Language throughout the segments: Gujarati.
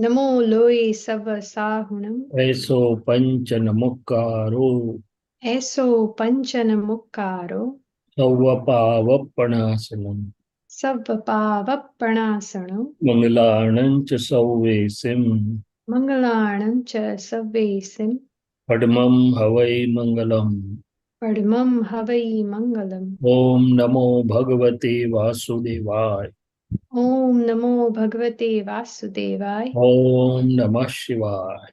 नमो लोये सब साहुणम ऐसो पंचन मुक्कारो ऐसो पंचन मुक्कारो सौवपावपणासनम सब पावपणासणो मंगलाणंच सौवेसिम मंगलाणं च सव्वेसिं पद्मं हवै मंगलम। पद्मं हवै मंगलम् ओम नमो भगवते वासुदेवाय। ॐ नमो भगवते वासुदेवाय ओम नमः शिवाय।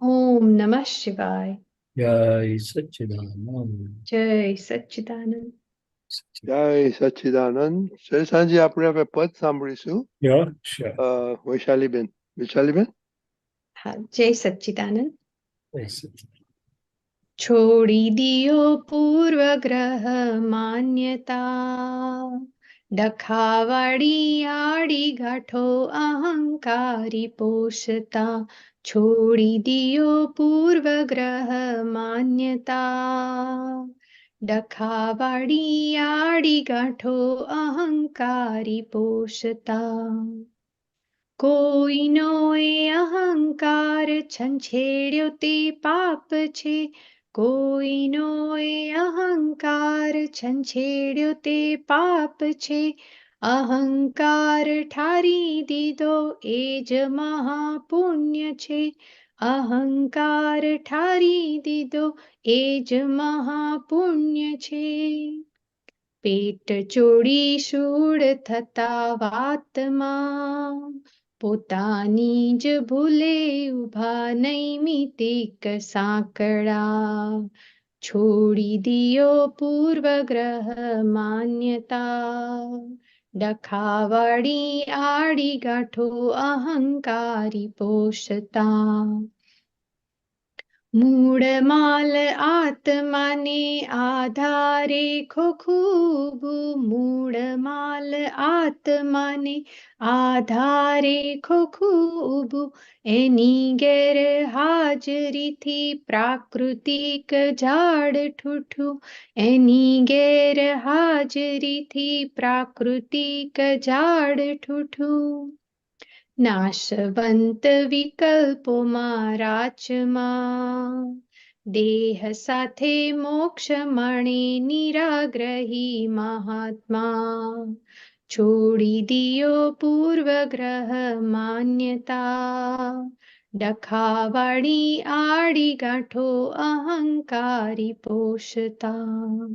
ॐ नमः शिवाय जय सच्चिदानंद। जय सच्चिदानंद જય સચ્ચિદાનંદ. સાંજે આપણે હવે પદ સાંભળીશું. Yeah, sure. વૈશાલીબેન. વૈશાલીબેન. हाँ जय सच्चिदानंद Jai Satchidanand. छोड़ी दियो पूर्व ग्रह मान्यता डखावाड़ी आड़ी गाठो अहंकारी पोषता छोड़ी दियो पूर्व ग्रह मान्यता डखावाड़ी आड़ी गाठो अहंकारी पोषता કોઈનો એ અહંકાર છંછેડ્યો તે પાપ છે કોઈનો એ અહંકાર છંછેડ્યો તે પાપ છે અહંકાર ઠારી દીધો એ જ મહાપુણ્ય છે અહંકાર ઠારી દીધો એ જ મહાપુણ્ય છે પેટ ચોડી શૂળ થતા વાતમાં પોતાની જ ભૂલે ઉભા નૈમિતિક સાંકળા છોડી દિયો પૂર્વગ્રહ માન્યતા ડખાવાળી આડી ગાંઠો અહંકારી પોષતા મૂળ માલ આત્માને આધારે ખોખૂબું મૂળ માલ આત્માને આધારે ખોખૂબું એની ગેરહાજરીથી પ્રાકૃતિક ઝાડ ઠૂઠું એની ગેરહાજરીથી પ્રાકૃતિક ઝાડ ઠૂઠું નાશવંત વિકલ્પોમાં રાચમાં દેહ સાથે મોક્ષ મળે નિરાગ્રહી મહાત્મા છોડી દિયો પૂર્વગ્રહ માન્યતા ડખાવાળી આડી ગાંઠો અહંકારી પોષતા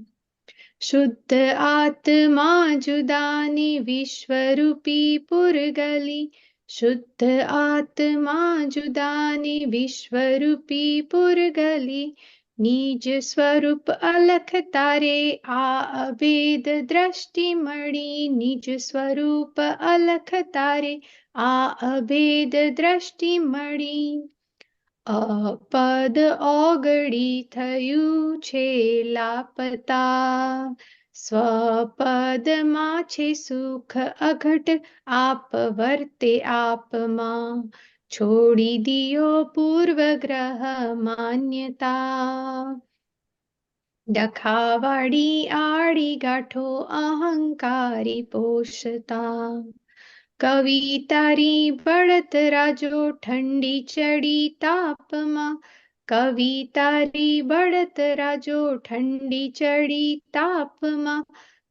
શુદ્ધ આત્મા જુદાની વિશ્વરૂપી પુરગલી શુદ્ધ આત્મા જુદાની વિશ્વરૂપી પુરગલી નિજ સ્વરૂપ અલખ તારે આ અભેદ દ્રષ્ટિ મળી નિજ સ્વરૂપ અલખ તારે આ અભેદ દ્રષ્ટિ મળી અપદ ઓગળી થયું છે લાપતા સ્વપદમાં છે સુખ અઘટ આપ વર્તે આપમાં છોડી દિયો પૂર્વગ્રહ માન્યતા ડખાવાળી આડી ગાંઠો અહંકારી પોષતા કવિ તારી બળત રાજો ઠંડી ચડી તાપમાં કવિ તારી બળત રાજો ઠંડી ચડી તાપમાં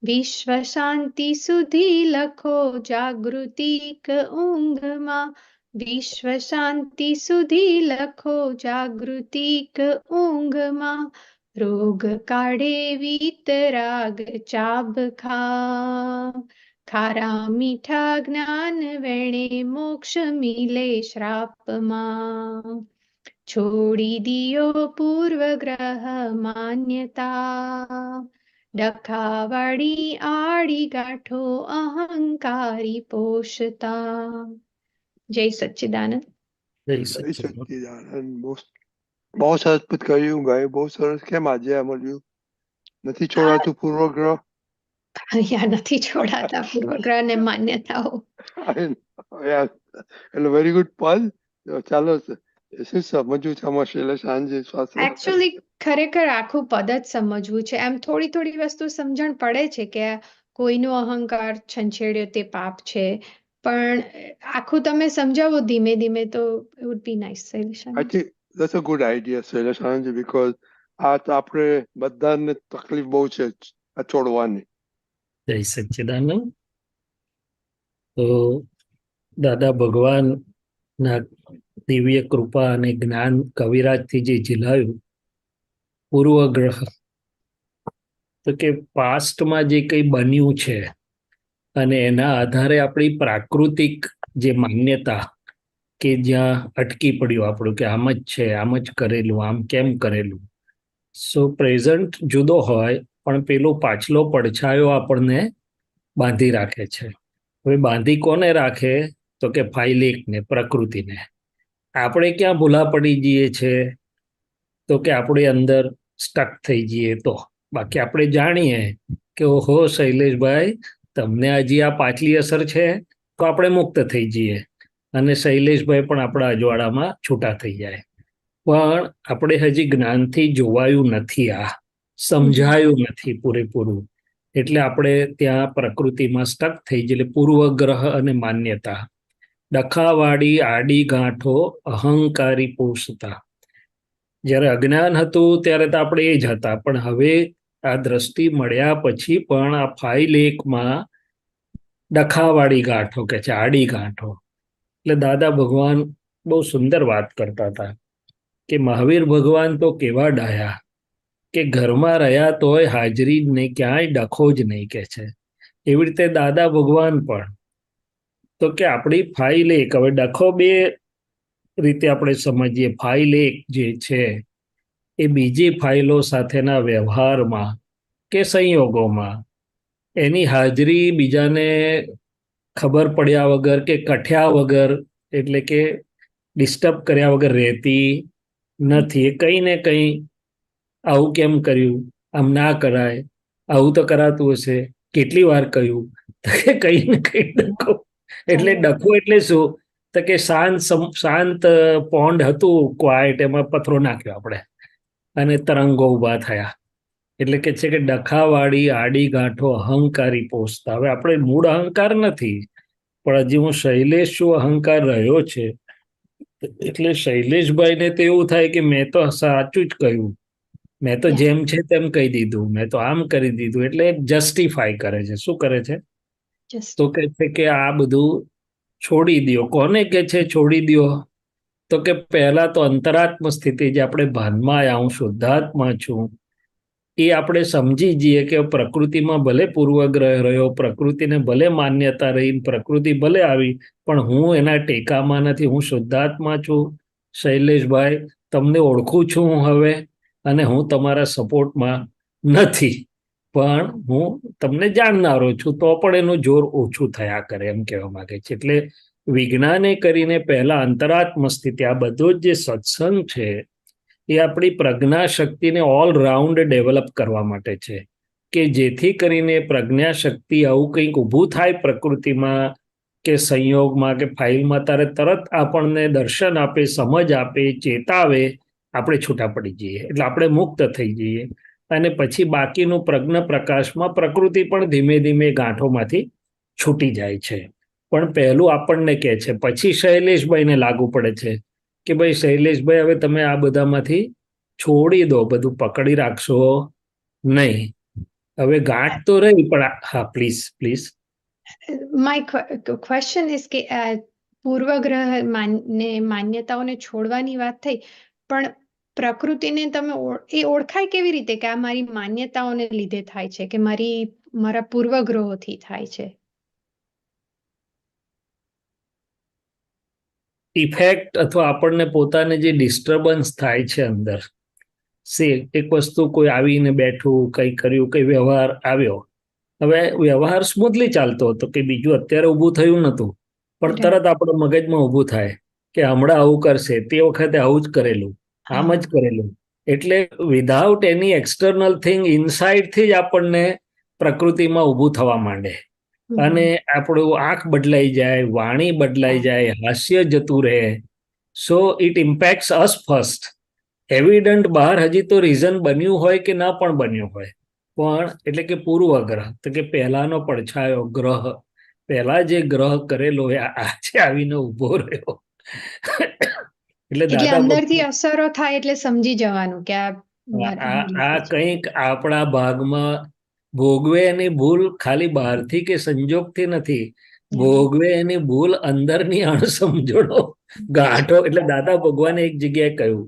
વિશ્વ શાંતિ સુધી લખો જાગૃતિક ઊંઘમાં વિશ્વ શાંતિ સુધી લખો જાગૃતિક ઊંઘમાં રોગ કાઢે વીતરાગ ચાબખા ખારા મીઠા જ્ઞાન વેણે મોક્ષ મિલે શ્રાપમાં છોડી દિયો પૂર્વગ્રહ માન્યતા ડખાવાળી આડી ગાંઠો અહંકારી પોષતા જય સચ્ચિદાનંદ જય જય સચ્ચિદાનંદ. સચ્ચિદાનંદ. બહુ સરસ પદ કહ્યું ગાય. બહુ સરસ. કેમ આજે આ મળ્યું? નથી છોડાતું પૂર્વગ્રહ? અહીંયા નથી છોડાતા પૂર્વગ્રહ ને માન્યતાઓ એટલે વેરી ગુડ પદ. ચાલો શું સમજવું છે આમાં શૈલે સાંજે શ્વાસ એકચ્યુઅલી ખરેખર આખું પદ જ સમજવું છે એમ થોડી થોડી વસ્તુ સમજણ પડે છે કે કોઈનો અહંકાર છંછેડ્યો તે પાપ છે પણ આખું તમે સમજાવો ધીમે ધીમે તો it would be nice, I શૈલેષાબેન. think that's a good idea, Shailesh Anandji, because આ તો આપણે બધાને તકલીફ બહુ છે આ છોડવાની. જય સચ્ચિદાનંદ. તો દાદા ભગવાનના દિવ્ય કૃપા અને જ્ઞાન કવિરાજથી જે ઝીલાયું પૂર્વગ્રહ, તો કે પાસ્ટમાં જે કંઈ બન્યું છે અને એના આધારે આપણી પ્રાકૃતિક જે માન્યતા કે જ્યાં અટકી પડ્યું આપણું કે આમ જ છે, આમ જ કરેલું, આમ કેમ કરેલું. સો પ્રેઝન્ટ જુદો હોય પણ પેલો પાછલો પડછાયો આપણને બાંધી રાખે છે. હવે બાંધી કોને રાખે? તો કે ફાઇલેકને, પ્રકૃતિને. આપણે ક્યાં ભૂલા પડી જઈએ છે? તો કે આપણે અંદર સ્ટક થઈ જઈએ તો. બાકી આપણે જાણીએ કે ઓહો શૈલેષભાઈ, તમને હજી આ પાછલી અસર છે, તો આપણે મુક્ત થઈ જઈએ અને શૈલેષભાઈ પણ આપણા અજવાળામાં છૂટા થઈ જાય. પણ આપણે હજી જ્ઞાનથી જોવાયું નથી, આ સમજાયું નથી પૂરેપૂરું. એટલે આપણે ત્યાં પ્રકૃતિમાં સ્ટક થઈ જઈએ. પૂર્વગ્રહ અને માન્યતા, ડખાવાળી આડી ગાંઠો અહંકારી પોષતા. જ્યારે અજ્ઞાન હતું ત્યારે તો આપણે એ જ હતા, પણ હવે આ દ્રષ્ટિ મળ્યા પછી પણ આ ફાઇલેકમાં ડખાવાળી ગાંઠો કે છે, આડી ગાંઠો. એટલે દાદા ભગવાન બહુ સુંદર વાત કરતા હતા કે મહાવીર ભગવાન તો કેવા ડાયા કે ઘરમાં રહ્યા તોય હાજરી જ નહીં, ક્યાંય ડખો જ નહીં કે છે. એવી રીતે દાદા ભગવાન પણ તો કે આપણી ફાઇલેક, હવે ડખો બે રીતે આપણે સમજીએ. ફાઇલેક જે છે એ બીજી ફાઇલો સાથેના વ્યવહારમાં કે સંયોગોમાં એની હાજરી બીજાને ખબર પડ્યા વગર કે કઠ્યા વગર, એટલે કે ડિસ્ટર્બ કર્યા વગર રહેતી નથી. એ કંઈ ને કંઈ આવું કેમ કર્યું, આમ ના કરાય, આવું તો કરાતું હશે, કેટલી વાર કહ્યું, કંઈ ને કંઈ ડખો. એટલે ડખો એટલે શું? તો કે શાંત પોન્ડ હતું ક્વાઇટ, એમાં પથરો નાખ્યો આપણે અને તરંગો ઊભા થયા. એટલે કે છે કે ડખાવાળી આડી ગાંઠો અહંકારી પોષતા. હવે આપણે મૂળ અહંકાર નથી, પણ હજી હું શૈલેષ છું, અહંકાર રહ્યો છે. એટલે શૈલેષભાઈને તો એવું થાય કે મેં તો સાચું જ કહ્યું, મેં તો જેમ છે તેમ કહી દીધું, મેં તો આમ કરી દીધું. એટલે જસ્ટિફાય કરે છે. શું કરે છે? તો કે છે કે આ બધું છોડી દો. કોને કે છે છોડી દો? તો કે પહેલા તો અંતરાત્મ સ્થિતિ, જે આપણે ભાનમાં આવ્યા, હું શુદ્ધાત્મા છું, એ આપણે સમજી જઈએ કે પ્રકૃતિમાં ભલે પૂર્વગ્રહ રહ્યો, પ્રકૃતિને ભલે માન્યતા રહી, પ્રકૃતિ ભલે આવી, પણ હું એના ટેકામાં નથી. હું શુદ્ધાત્મા છું શૈલેષભાઈ, તમને ઓળખું છું હું હવે, અને હું તમારા સપોર્ટમાં નથી, પણ હું તમને જાણનારો છું. તો પણ એનું જોર ઓછું થયા કરે, એમ કહેવા માંગે છે. એટલે વિજ્ઞાને કરીને પહેલા અંતરાત્મ સ્થિતિ, આ બધો જ જે સત્સંગ છે એ આપણી પ્રજ્ઞા શક્તિને ઓલ રાઉન્ડ ડેવલપ કરવા માટે છે, કે જેથી કરીને પ્રજ્ઞા શક્તિ આવું કંઈક ઊભું થાય પ્રકૃતિમાં કે સંયોગમાં કે ફાઇલમાં, ત્યારે તરત આપણને દર્શન આપે, સમજ આપે, ચેતાવે, આપણે છૂટા પડી જઈએ. એટલે આપણે મુક્ત થઈ જઈએ. અને પછી બાકીનું પ્રજ્ઞ પ્રકાશમાં પ્રકૃતિ પણ ધીમે ધીમે ગાંઠોમાંથી છૂટી જાય છે. પણ પહેલું આપણને કહે છે, પછી શૈલેષભાઈને લાગુ પડે છે કે ભાઈ શૈલેષભાઈ, હવે તમે આ બધામાંથી છોડી દો, બધું પકડી રાખશો નહીં. હવે ગાંઠ તો રહી, પણ હા please please. My question is કે પૂર્વગ્રહ માન્યતાઓને છોડવાની વાત થઈ, પણ પ્રકૃતિને તમે એ ઓળખાય કેવી રીતે કે આ મારી માન્યતાઓને લીધે થાય છે, કે મારા પૂર્વગ્રહોથી થાય છે? ઇફેક્ટ અથવા આપણને પોતાને જે ડિસ્ટર્બન્સ થાય છે અંદર, એક વસ્તુ કોઈ આવીને બેઠું, કંઈ કર્યું, કંઈ વ્યવહાર આવ્યો. હવે વ્યવહાર સ્મૂથલી ચાલતો હતો, કે બીજું અત્યારે ઊભું થયું નહોતું, પણ તરત આપણો મગજમાં ઊભું થાય કે હમણાં આવું કરશે, તે વખતે આવું જ કરેલું, આમ જ કરેલું. એટલે વિધાઉટ એની એક્સટર્નલ થિંગ, ઇનસાઇડથી જ આપણને પ્રકૃતિમાં ઊભું થવા માંડે. અને આપણું આંખ બદલાઈ જાય, વાણી બદલાઈ જાય, હાસ્ય જતું રહે. So it ઇમ્પેક્ટ્સ us first. એવિડન્ટ બહાર હજી તો રીઝન બન્યું હોય કે ના પણ બન્યું હોય, પણ એટલે કે પૂર્વગ્રહ, તો કે પહેલાનો પડછાયો ગ્રહ પહેલા જે ગ્રહ કરેલો એ આજે આવીને ઉભો રહ્યો. એટલે એટલે દાદા અંદરથી અસરો થાય એટલે સમજી જવાનું કે આ આ કંઈક આપણા ભાગમાં ભોગવે એની ભૂલ ખાલી બહારથી કે સંજોગથી નથી, ભોગવે એની ભૂલ અંદરની અણસમજણો ગાંઠો. એટલે દાદા ભગવાને એક જગ્યાએ કહ્યું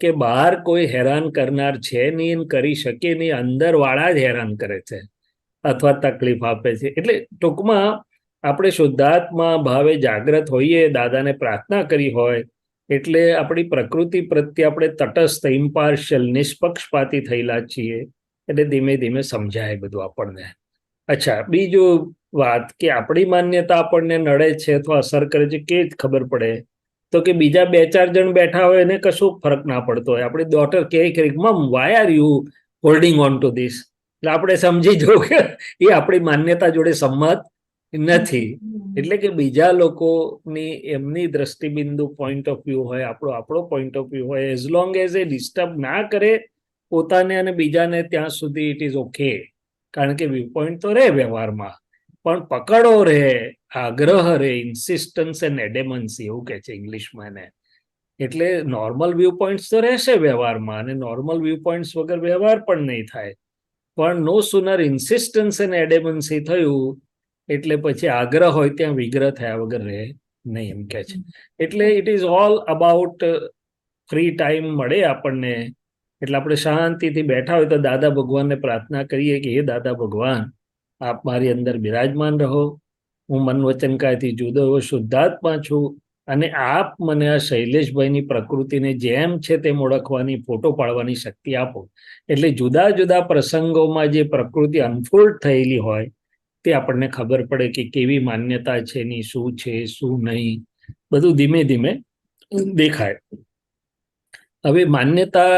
કે બહાર કોઈ હેરાન કરનાર છે નહીં, કરી શકે નહીં, અંદર વાળા જ હેરાન કરે છે અથવા તકલીફ આપે છે. એટલે ટૂંકમાં આપણે શુદ્ધાત્મા ભાવે જાગ્રત હોઈએ, દાદાને પ્રાર્થના કરી હોય એટલે આપણી પ્રકૃતિ પ્રત્યે આપણે તટસ્થ, ઇમ્પાર્શિયલ, નિષ્પક્ષપાતી થયેલા છીએ. એટલે ધીમે ધીમે સમજાય બધું આપણને. અચ્છા, બીજું વાત કે આપણી માન્યતા આપણને નડે છે અથવા અસર કરે છે કે ખબર પડે તો કે બીજા 2-4 જણ બેઠા હોય એને કશું ફરક ના પડતો હોય. આપણી ડોટર કે mom why are you holding on to this, એટલે આપણે સમજી જવું કે એ આપણી માન્યતા જોડે સંમત નથી. એટલે કે બીજા લોકોની એમની દ્રષ્ટિબિંદુ પોઈન્ટ ઓફ વ્યૂ હોય, આપણો પોઈન્ટ ઓફ વ્યૂ હોય, as long as a disturb ના કરે પોતાને અને બીજાને, ત્યાં સુધી ઇટ ઇઝ ઓકે. કારણ કે વ્યૂ પોઈન્ટ તો રહે વ્યવહારમાં, પણ પકડો રહે, આગ્રહ રહે, ઇન્સિસ્ટન્સ એન્ડ એડેમન્સી એવું કે છે ઇંગ્લિશમાં એને. એટલે નોર્મલ વ્યૂ પોઈન્ટ્સ તો રહેશે વ્યવહારમાં, અને નોર્મલ વ્યૂ પોઈન્ટ્સ વગર વ્યવહાર પણ નહીં થાય. પણ નો સુનર ઇન્સિસ્ટન્સ એન્ડ એડેમન્સી થયું એટલે પછી આગ્રહ હોય ત્યાં વિગ્રહ થયા વગર રહે નહીં, એમ કે છે. એટલે it is all about free time મળે આપણને એટલે આપણે શાંતિથી બેઠા હોય તો દાદા ભગવાનને પ્રાર્થના કરીએ કે હે દાદા ભગવાન, આપ મારી અંદર બિરાજમાન રહો. હું મન વચન કાયથી જુદો એવો શુદ્ધાત્મા છું, અને આપ મને આ શૈલેષભાઈની પ્રકૃતિને જેમ છે તેમ ઓળખવાની, ફોટો પાડવાની શક્તિ આપો. એટલે જુદા જુદા પ્રસંગોમાં જે પ્રકૃતિ અનફોલ્ડ થયેલી હોય તે આપણને ખબર પડે કે કેવી માન્યતા છે એની, શું છે શું નહીં, બધું ધીમે ધીમે દેખાય. હવે માન્યતા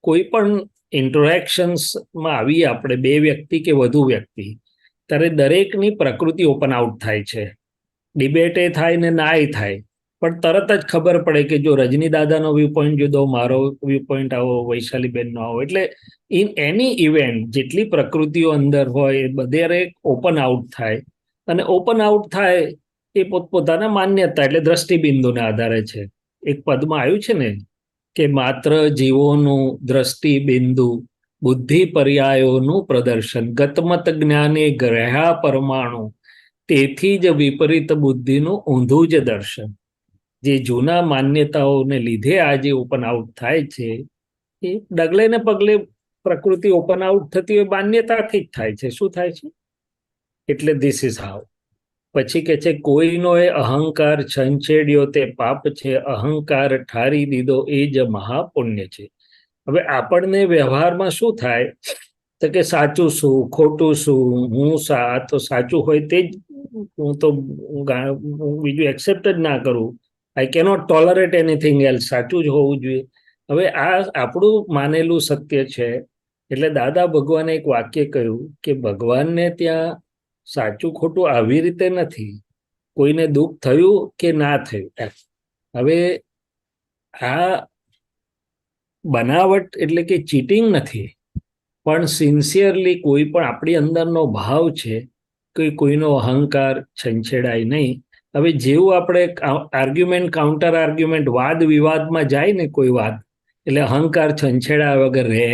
કોઈ પણ ઇન્ટરેક્શન્સમાં આવીએ આપણે, 2 વ્યક્તિ કે વધુ વ્યક્તિ, ત્યારે દરેકની પ્રકૃતિ ઓપન આઉટ થાય છે. ડિબેટે થાય ને નાય થાય, પણ તરત જ ખબર પડે કે જો રજની દાદાનો વ્યૂ પોઈન્ટ જુદો, મારો વ્યૂ પોઈન્ટ આવો, વૈશાલીબેનનો આવો. એટલે ઇન એની ઇવેન્ટ જેટલી પ્રકૃતિઓ અંદર હોય એ બધે ઓપન આઉટ થાય, અને ઓપન આઉટ થાય એ પોતપોતાના માન્યતા એટલે દ્રષ્ટિબિંદુના આધારે છે. એક પદમાં આવ્યું છે ને કે માત્ર જીવોનું દ્રષ્ટિબિંદુ, બુદ્ધિ પર્યાયોનું પ્રદર્શન, ગતમત જ્ઞાને ગ્રહ્યા પરમાણુ, તેથી જ વિપરીત બુદ્ધિનું ઊંધું જ દર્શન. જે જૂના માન્યતાઓને લીધે આ જે ઓપન આઉટ થાય છે એ ડગલે ને પગલે પ્રકૃતિ ઓપન આઉટ થતી હોય માન્યતાથી જ થાય છે. શું થાય છે? એટલે ધીસ ઇઝ હાઉ. પછી કે છે કોઈનો એ અહંકાર છંછેડ્યો તે પાપ છે, અહંકાર ઠારી દીધો એ જ મહાપુણ્ય છે. હવે આપણને વ્યવહારમાં શું થાય તો કે સાચું શું, ખોટું શું, હું તો સાચું હોય તે જ હું તો બીજું એક્સેપ્ટ જ ના કરું. આઈ કેનોટ ટોલરેટ એનીથિંગ એલ્સ, સાચું જ હોવું જોઈએ. હવે આ આપણું માનેલું સત્ય છે. એટલે દાદા ભગવાને એક વાક્ય કહ્યું કે ભગવાનને ત્યાં સાચું ખોટું આવી રીતે નથી, કોઈને દુઃખ થયું કે ના થયું. હવે આ બનાવટ એટલે કે ચીટિંગ નથી, પણ સિન્સિયરલી કોઈ પણ આપણી અંદરનો ભાવ છે કે કોઈનો અહંકાર છંછેડાય નહીં. હવે જેવું આપણે આર્ગ્યુમેન્ટ, કાઉન્ટર આર્ગ્યુમેન્ટ, વાદ વિવાદમાં જાય ને કોઈ વાત, એટલે અહંકાર છંછેડા વગર રહે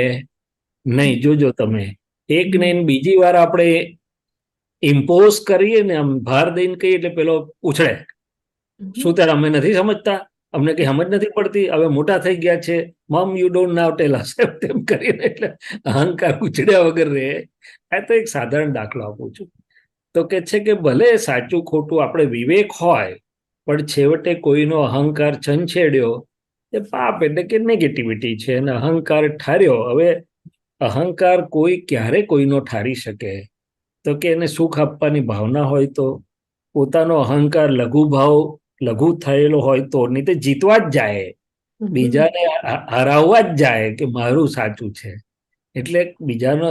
નહીં. જોજો તમે, એક ને બીજી વાર આપણે ઇમ્પોઝ કરીએ ને, આમ ભાર દઈને કહીએ એટલે પેલો ઉછળે, શું ત્યારે અમે નથી સમજતા, અમને કઈ સમજ નથી પડતી, હવે મોટા થઈ ગયા છે, મમ યુ ડોન્ટ નાવ ટેલ અસ, તેમ કરીને એટલે અહંકાર ઉછળ્યા વગર રહે. આ તો એક સાધારણ દાખલો આપું છું. તો કે છે કે ભલે સાચું ખોટું આપણે વિવેક હોય, પણ છેવટે કોઈનો અહંકાર છંછેડ્યો એ પાપ એટલે કે નેગેટિવિટી છે, અને અહંકાર ઠાર્યો. હવે અહંકાર કોઈ ક્યારે કોઈનો ઠારી શકે? તો કે એને સુખ આપવાની ભાવના હોય તો, પોતાનો અહંકાર લઘુ થયેલો હોય તો, નહીં તો જીતવા જ જાય, બીજાને હરાવવા જ જાય કે મારું સાચું છે. એટલે બીજાનો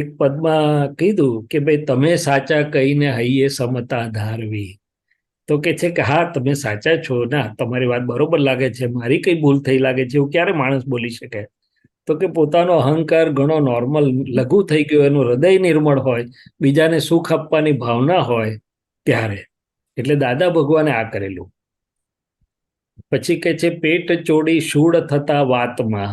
એક પદમાં કીધું કે ભાઈ તમે સાચા કહીને હૈયે સમતા ધારવી. તો કે છે કે હા તમે સાચા છો, ના તમારી વાત બરોબર લાગે છે, મારી કઈ ભૂલ થઈ લાગે છે, એવું ક્યારે માણસ બોલી શકે? તો કે પોતાનો અહંકાર ઘણો નોર્મલ લઘુ થઈ ગયો, એનું હૃદય નિર્મળ હોય, બીજાને સુખ આપવાની ભાવના હોય ત્યારે. એટલે દાદા ભગવાને આ કરેલું. પછી કે છે પેટ ચોડી શૂળ થતા વાતમાં.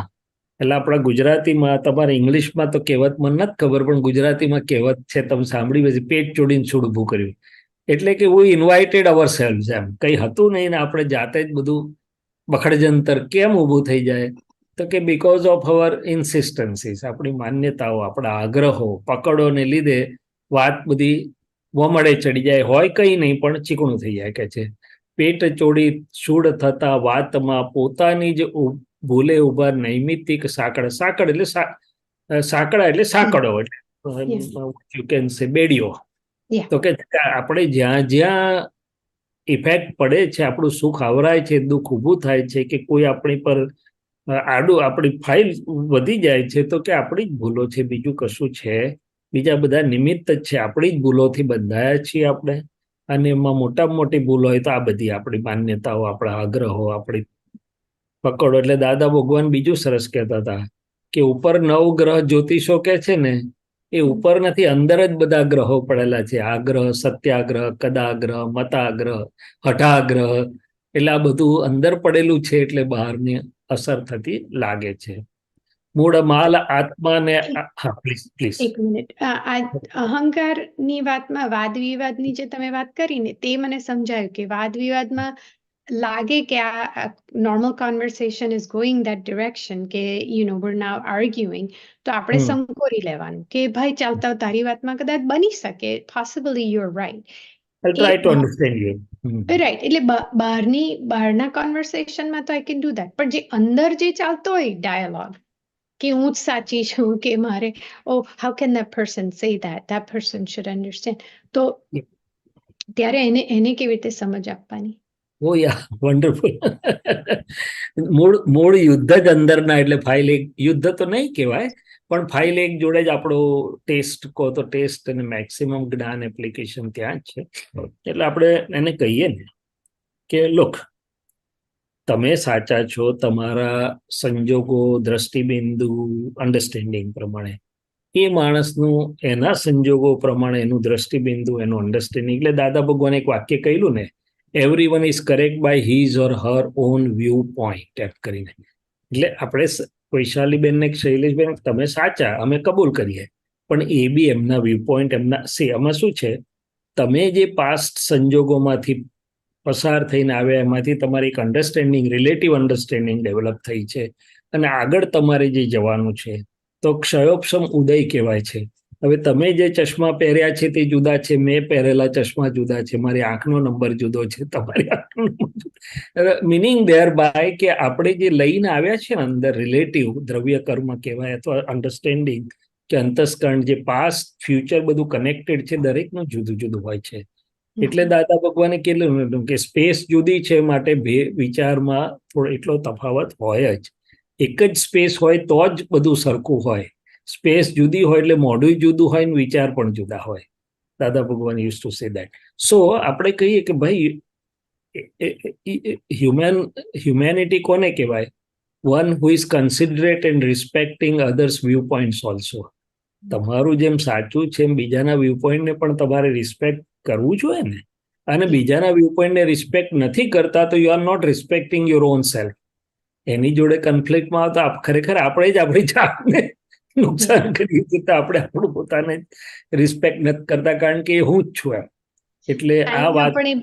એટલે આપણા ગુજરાતીમાં, તમારે ઇંગ્લિશમાં તો કહેવત મને નથી ખબર, પણ ગુજરાતીમાં કહેવત છે, તમે સાંભળી હશે, પેટ ચોડીને શૂળ ઊભું કર્યું. એટલે કે વી ઇન્વાઇટેડ અવર સેલ્વ્સ, એમ કંઈ હતું નહીં ને આપણે જાતે જ બધું બખડજંતર કેમ ઊભું થઈ જાય? તો કે બીકોઝ ઓફ અવર ઇન્સિસ્ટન્સીસ, આપણી માન્યતાઓ, આપણા આગ્રહો, પકડોને લીધે વાત બધી વમળે ચડી જાય. હોય કંઈ નહીં પણ ચીકણું થઈ જાય. કે છે પેટ ચોડી શૂળ થતા વાતમાં પોતાની જ ભૂલે ઉભા નૈમિતિક સાંકળ. સાંકળ એટલે સાંકળા એટલે સાંકળો, એટલે યુ કેન સે બેડીઓ. Yeah. તો કે આપણે જ્યાં જ્યાં ઇફેક્ટ પડે છે, આપણું સુખ આવરાય છે, દુઃખ ઊભું થાય છે, કે કોઈ આપણી પર આપણી ફાઇલ વધી જાય છે, તો કે આપણી જ ભૂલો છે, બીજું કશું છે? બીજા બધા નિમિત્ત જ છે, આપણી જ ભૂલોથી બંધાયા છીએ આપણે. અને એમાં મોટામાં મોટી ભૂલ હોય તો આ બધી આપણી માન્યતાઓ, આપણા આગ્રહો, આપણી પકડો. એટલે દાદા ભગવાન બીજું સરસ કહેતા હતા કે ઉપર 9 ગ્રહ જ્યોતિષો કે છે ને, એ ઉપર નથી, અંદર જ બધા ગ્રહો પડેલા છે. આગ્રહ, સત્યાગ્રહ, કદાગ્રહ, મતાગ્રહ, હઠાગ્રહ. એટલે આ બધું અંદર પડેલું છે, એટલે બહારની અસર થતી લાગે છે. મૂળ માલ આત્માને. હા, પ્લીઝ પ્લીઝ. એક મિનિટ. આ અહંકારની વાતમાં વાદ વિવાદની જે તમે વાત કરી ને, તે મને સમજાયું કે વાદ વિવાદમાં લાગે કે આ normal conversation is going that direction, કે you know we're now arguing, તો આપણે સંકોરી લેવાનું કે ભાઈ ચાલતા તારી વાતમાં કદાચ બની શકે, possibly you are right. I'll try to understand you. Right. એટલે બહારના કન્વર્સેશનમાં તો આઈ કેન ડુ ધેટ, પણ જે અંદર જે ચાલતો હોય ડાયલોગ, કે હું જ સાચી છું, કે મારે how can that person say that person should understand, તો ત્યારે એને કેવી રીતે સમજ આપવાની? ઓ યા, વન્ડરફુલ. મૂળ યુદ્ધ જ અંદરના. એટલે ફાઇલ એક યુદ્ધ તો નહીં કહેવાય, પણ ફાઇલ એક જોડે જ આપણો ટેસ્ટ કહો તો ટેસ્ટ અને મેક્સિમમ જ્ઞાન એપ્લિકેશન ત્યાં જ છે. એટલે આપણે એને કહીએ ને કે લુક, તમે સાચા છો તમારા સંજોગો, દ્રષ્ટિબિંદુ, અન્ડરસ્ટેન્ડિંગ પ્રમાણે. એ માણસનું એના સંજોગો પ્રમાણે એનું દ્રષ્ટિબિંદુ, એનું અન્ડરસ્ટેન્ડિંગ. એટલે દાદા ભગવાન એક વાક્ય કહ્યું ને, everyone is correct by his or her own view point, એમ કરીને. એટલે આપણે વૈશાલીબેન ને શૈલેષબેન, તમે સાચા, અમે કબૂલ કરીએ, પણ એ બી એમના વ્યૂ પોઈન્ટ, એમના આમાં શું છે, તમે જે પાસ્ટ સંજોગોમાંથી પસાર થઈને આવ્યા, એમાંથી તમારી એક અન્ડરસ્ટેન્ડિંગ, રિલેટિવ અન્ડરસ્ટેન્ડિંગ ડેવલપ થઈ છે, અને આગળ તમારે જે જવાનું છે, તો ક્ષયોપશમ ઉદય કહેવાય છે. હવે તમે જે ચશ્મા પહેર્યા છે તે જુદા છે, મેં પહેરેલા ચશ્મા જુદા છે, મારી આંખનો નંબર જુદો છે, તમારી આંખનો નંબર. મિનિંગ ધેર બાય કે આપણે જે લઈને આવ્યા છે ને અંદર, રિલેટિવ દ્રવ્ય કર્મ કહેવાય, અથવા અન્ડરસ્ટેન્ડિંગ કે અંતસ્કરણ, જે પાસ્ટ ફ્યુચર બધું કનેક્ટેડ છે, દરેકનું જુદું જુદું હોય છે. એટલે દાદા ભગવાને કહેલું કે સ્પેસ જુદી છે, માટે વિચારમાં થોડો એટલો તફાવત હોય જ. એક જ સ્પેસ હોય તો જ બધું સરખું હોય. સ્પેસ જુદી હોય એટલે મોઢું જુદું હોય ને વિચાર પણ જુદા હોય. Dada Bhagwan use to say that. So આપણે કહીએ કે ભાઈ હ્યુમેનિટી કોને કહેવાય? One who is considerate and respecting others view points also. તમારું જેમ સાચું છે એમ બીજાના વ્યૂ પોઈન્ટને પણ તમારે રિસ્પેક્ટ કરવું જોઈએ ને. અને બીજાના વ્યૂ પોઈન્ટને રિસ્પેક્ટ નથી કરતા તો you are not respecting your own self. એની જોડે કન્ફ્લિક્ટમાં આવતા ખરેખર આપણે જ આપણી જાતને નુકસાન કરીએ છીએ. તો આપણે આપણું પોતાને રિસ્પેક્ટ નથી કરતા, કારણ કે હું જ છું એમ. એટલે આ વાત આપણે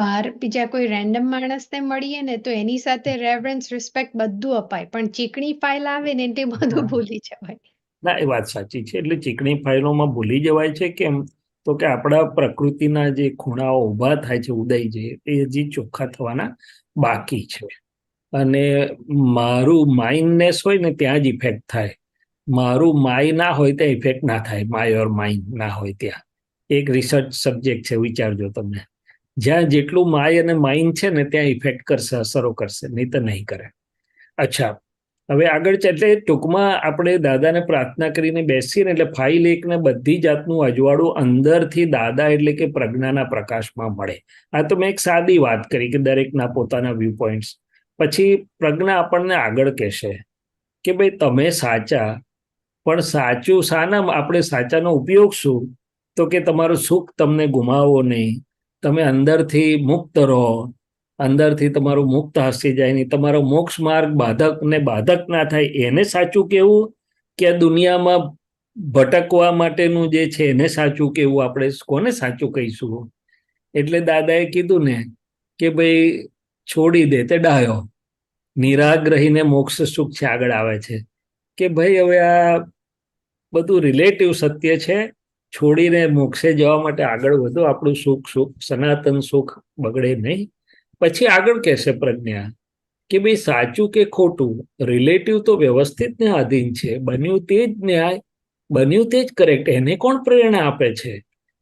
બહાર બીજા કોઈ રેન્ડમ માણસને મળીએ ને, તો એની સાથે રેવરન્સ, રિસ્પેક્ટ બધું અપાય, પણ ચીકણી ફાઇલ આવે ને તે બધું ભૂલી જવાય. ના, એ વાત સાચી છે. એટલે ચીકણી ફાઇલોમાં ભૂલી જવાય છે. કેમ તો કે આપણા પ્રકૃતિના જે ખૂણાઓ ઊભા થાય છે, ઉદય જે, એ હજી ચોખ્ખા થવાના બાકી છે. અને મારું માઇન્ડનેસ હોય ને ત્યાં જ ઇફેક્ટ થાય. મારું માય ના હોય ત્યાં ઇફેક્ટ ના થાય. માય ઓર માઇન્ડ ના હોય ત્યાં. એક રિસર્ચ સબ્જેક્ટ છે, વિચારજો તમે. જ્યાં જેટલું માય અને માઇન્ડ છે ને ત્યાં ઇફેક્ટ કરશે, અસરો કરશે, નહીં તો નહીં કરે. અચ્છા, હવે આગળ એટલે ટૂંકમાં આપણે દાદાને પ્રાર્થના કરીને બેસીએ ને, એટલે ફાઇલ એકને બધી જાતનું અજવાળું અંદરથી દાદા એટલે કે પ્રજ્ઞાના પ્રકાશમાં મળે. આ તો મેં એક સાદી વાત કરી કે દરેકના પોતાના વ્યૂ પોઈન્ટ્સ. પછી પ્રજ્ઞા આપણને આગળ કહેશે કે ભાઈ તમે સાચા, પણ સાચું શાના આપણે સાચાનો ઉપયોગ શું? તો કે તમારું સુખ તમને ગુમાવો નહીં, તમે અંદરથી મુક્ત રહો, અંદરથી તમારું મુક્ત હસી જાય નહીં, તમારો મોક્ષ માર્ગ બાધક ના થાય, એને સાચું કેવું કે આ દુનિયામાં ભટકવા માટેનું જે છે એને સાચું કેવું? આપણે કોને સાચું કહીશું? એટલે દાદાએ કીધું ને કે ભાઈ છોડી દે તે ડાયો, નિરાગ્રહીને મોક્ષ સુખ છે આગળ આવે છે કે ભાઈ હવે આ બધું રિલેટિવ સત્ય છે, છોડીને મોક્ષે જવા માટે આગળ વધો, આપણું સુખ સનાતન સુખ બગડે નહીં. પછી આગળ કહેશે પ્રજ્ઞા કે ભાઈ સાચું કે ખોટું રિલેટિવ તો વ્યવસ્થિતને આધીન છે, બન્યું તે જ ન્યાય, બન્યું તે જ કરેક્ટ. એને કોણ પ્રેરણા આપે છે?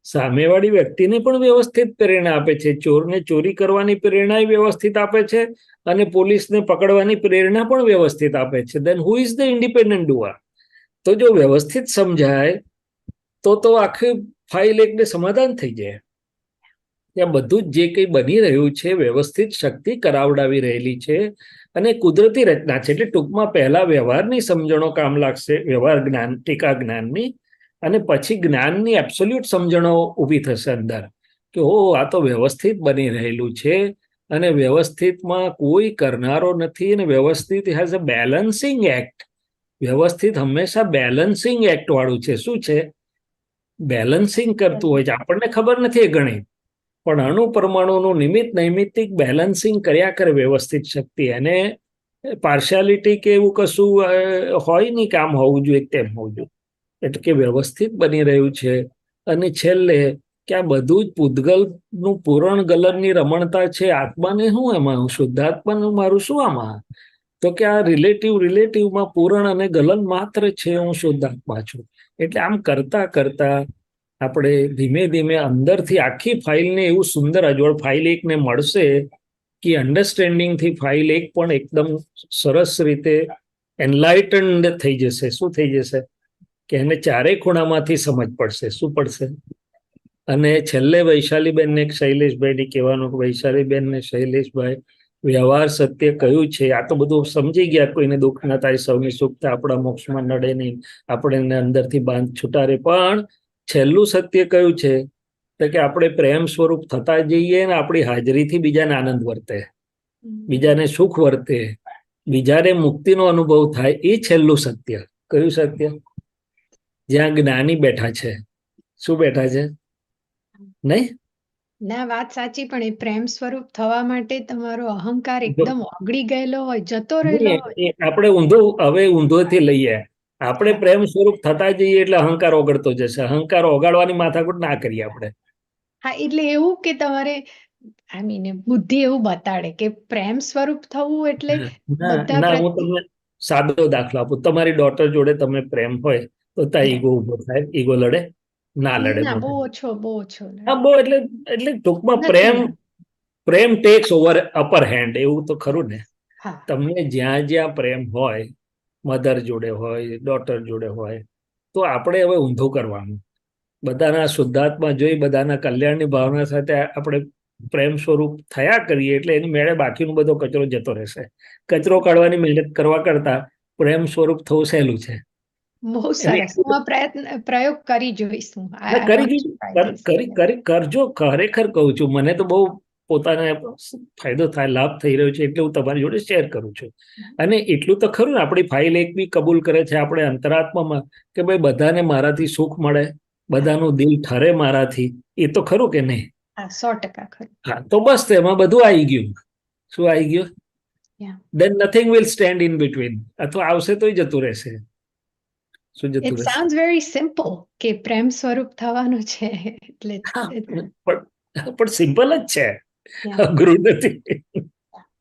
સામેવાળી વ્યક્તિને પણ વ્યવસ્થિત પ્રેરણા આપે છે. ચોરને ચોરી કરવાની પ્રેરણા વ્યવસ્થિત આપે છે અને પોલીસને પકડવાની પ્રેરણા પણ વ્યવસ્થિત આપે છે. Then who is the independent doer? તો જો વ્યવસ્થિત સમજાય તો આખી ફાઇલ એકને સમાધાન થઈ જાય. ત્યાં બધું જ જે કંઈ બની રહ્યું છે વ્યવસ્થિત શક્તિ કરાવડાવી રહેલી છે અને કુદરતી રચના છે. એટલે ટૂંકમાં પહેલા વ્યવહારની સમજણો કામ લાગશે, વ્યવહાર જ્ઞાન, ટીકા જ્ઞાનની, અને પછી જ્ઞાનની એબ્સોલ્યુટ સમજણો ઊભી થશે અંદર કે ઓ આ તો વ્યવસ્થિત બની રહેલું છે અને વ્યવસ્થિતમાં કોઈ કરનારો નથી અને વ્યવસ્થિત હેઝ અ બેલેન્સિંગ એક્ટ. વ્યવસ્થિત હંમેશા બેલેન્સિંગ એક્ટ વાળું છે. શું છે? બેલેન્સિંગ કરતું હોય છે. આપણને ખબર નથી એ ગણિત, પણ અણુ પરમાણુનું નિમિત્ત નૈમિત્તિક બેલેન્સિંગ કર્યા કરે વ્યવસ્થિત શક્તિ. એને પાર્શિયાલિટી કે એવું કશું હોય નહીં, કામ હોવું જોઈએ તેમ હોવું જોઈએ. એટલે કે વ્યવસ્થિત બની રહ્યું છે. અને છેલ્લે કે આ બધું જ પૂતગલનું પૂરણ ગલનની રમણતા છે. આત્માને શું એમાં? શુદ્ધાત્માનું મારું શું આમાં? તો કે આ રિલેટિવમાં પૂરણ અને ગલન માત્ર છે. હું શુદ્ધાત્મા છું. એટલે આમ કરતા કરતા આપણે ધીમે ધીમે અંદરથી આખી ફાઇલને એવું સુંદર અજોડ ફાઇલ એકને મળશે કે અન્ડરસ્ટેન્ડિંગથી ફાઇલ એક પણ એકદમ સરસ રીતે એનલાઇટન્ડ થઈ જશે. શું થઈ જશે? કે એને ચારેય ખૂણામાંથી સમજ પડશે. શું પડશે? અને છેલ્લે વૈશાલીબેનને શૈલેષભાઈને કહેવાનું કે વૈશાલીબેન ને શૈલેષભાઈ, વ્યવહાર સત્ય કયું છે? આ તો બધું સમજી ગયા, કોઈને દુઃખ ના થાય, સૌની સુખ થાય, આપણા મોક્ષમાં નડે નહીં, આપણે અંદરથી બાંધ છૂટા રહે. પણ છેલ્લું સત્ય કયું છે? તો કે આપણે પ્રેમ સ્વરૂપ થતા જઈએ ને આપણી હાજરીથી બીજાને આનંદ વર્તે, બીજાને સુખ વર્તે, બીજાને મુક્તિનો અનુભવ થાય. એ છેલ્લું સત્ય. કયું સત્ય? જ્યાં જ્ઞાની બેઠા છે. શું બેઠા છે? નહીં? ના, વાત સાચી, પણ એ પ્રેમ સ્વરૂપ થવા માટે તમારો અહંકાર એકદમ ઓગળી ગયેલો હોય, જતો રહેલો હોય. આપણે ઊંધોથી લઈએ. આપણે પ્રેમ સ્વરૂપ થતા જઈએ એટલે અહંકાર ઓગળતો જશે. અહંકાર ઓગાળવાની માથાકૂટ ના કરીએ આપણે. હા, એટલે એવું કે તમારે બુદ્ધિ એવું બતાડે કે પ્રેમ સ્વરૂપ થવું એટલે ના, હું તમને સાદો દાખલો આપું. તમારી ડોટર જોડે તમે પ્રેમ હોય તો ત્યાં ઈગો ઉભો થાય. ઈગો લડે? ના લડે. બહુ ઓછો. હા, બહુ એટલે ટૂંકમાં પ્રેમ ટેક્સ ઓવર અપર હેન્ડ, એવું તો ખરું ને. તમને જ્યાં જ્યાં પ્રેમ હોય, મધર જોડે હોય, ડોટર જોડે હોય, તો આપણે હવે ઊંધું કરવાનું. બધાના શુદ્ધાત્મા જોઈ, બધાના કલ્યાણની ભાવના સાથે આપણે પ્રેમ સ્વરૂપ થયા કરીએ એટલે એની મેળે બાકીનો બધો કચરો જતો રહેશે. કચરો કાઢવાની મહેનત કરવા કરતા પ્રેમ સ્વરૂપ થવું સહેલું છે. બહુ સરસ. હું આ પ્રયોગ કરી જોઈશ. કરજો. ખરેખર કહું છું, મને તો બહુ પોતાને ફાયદો થાય, લાભ થઈ રહ્યો છે એટલે હું તમારી જોડે શેર કરું છું. અને એટલું તો ખરું ને, આપણી ફાઇલ એક બી કબૂલ કરે છે આપણે અંતરાત્મામાં કે ભાઈ બધાને મારાથી સુખ મળે, બધાનું દિલ ઠરે મારાથી. એ તો ખરું કે નહીં? 100% ખરું. હા, તો બસ એમાં બધું આવી ગયું. શું આવી ગયું? Then nothing will stand in between. અથવા આવશે તોય જતું રહેશે. It sounds very simple કે પ્રેમ સ્વરૂપ થવાનું છે એટલે. પણ સિમ્પલ જ છે, અઘરું નથી.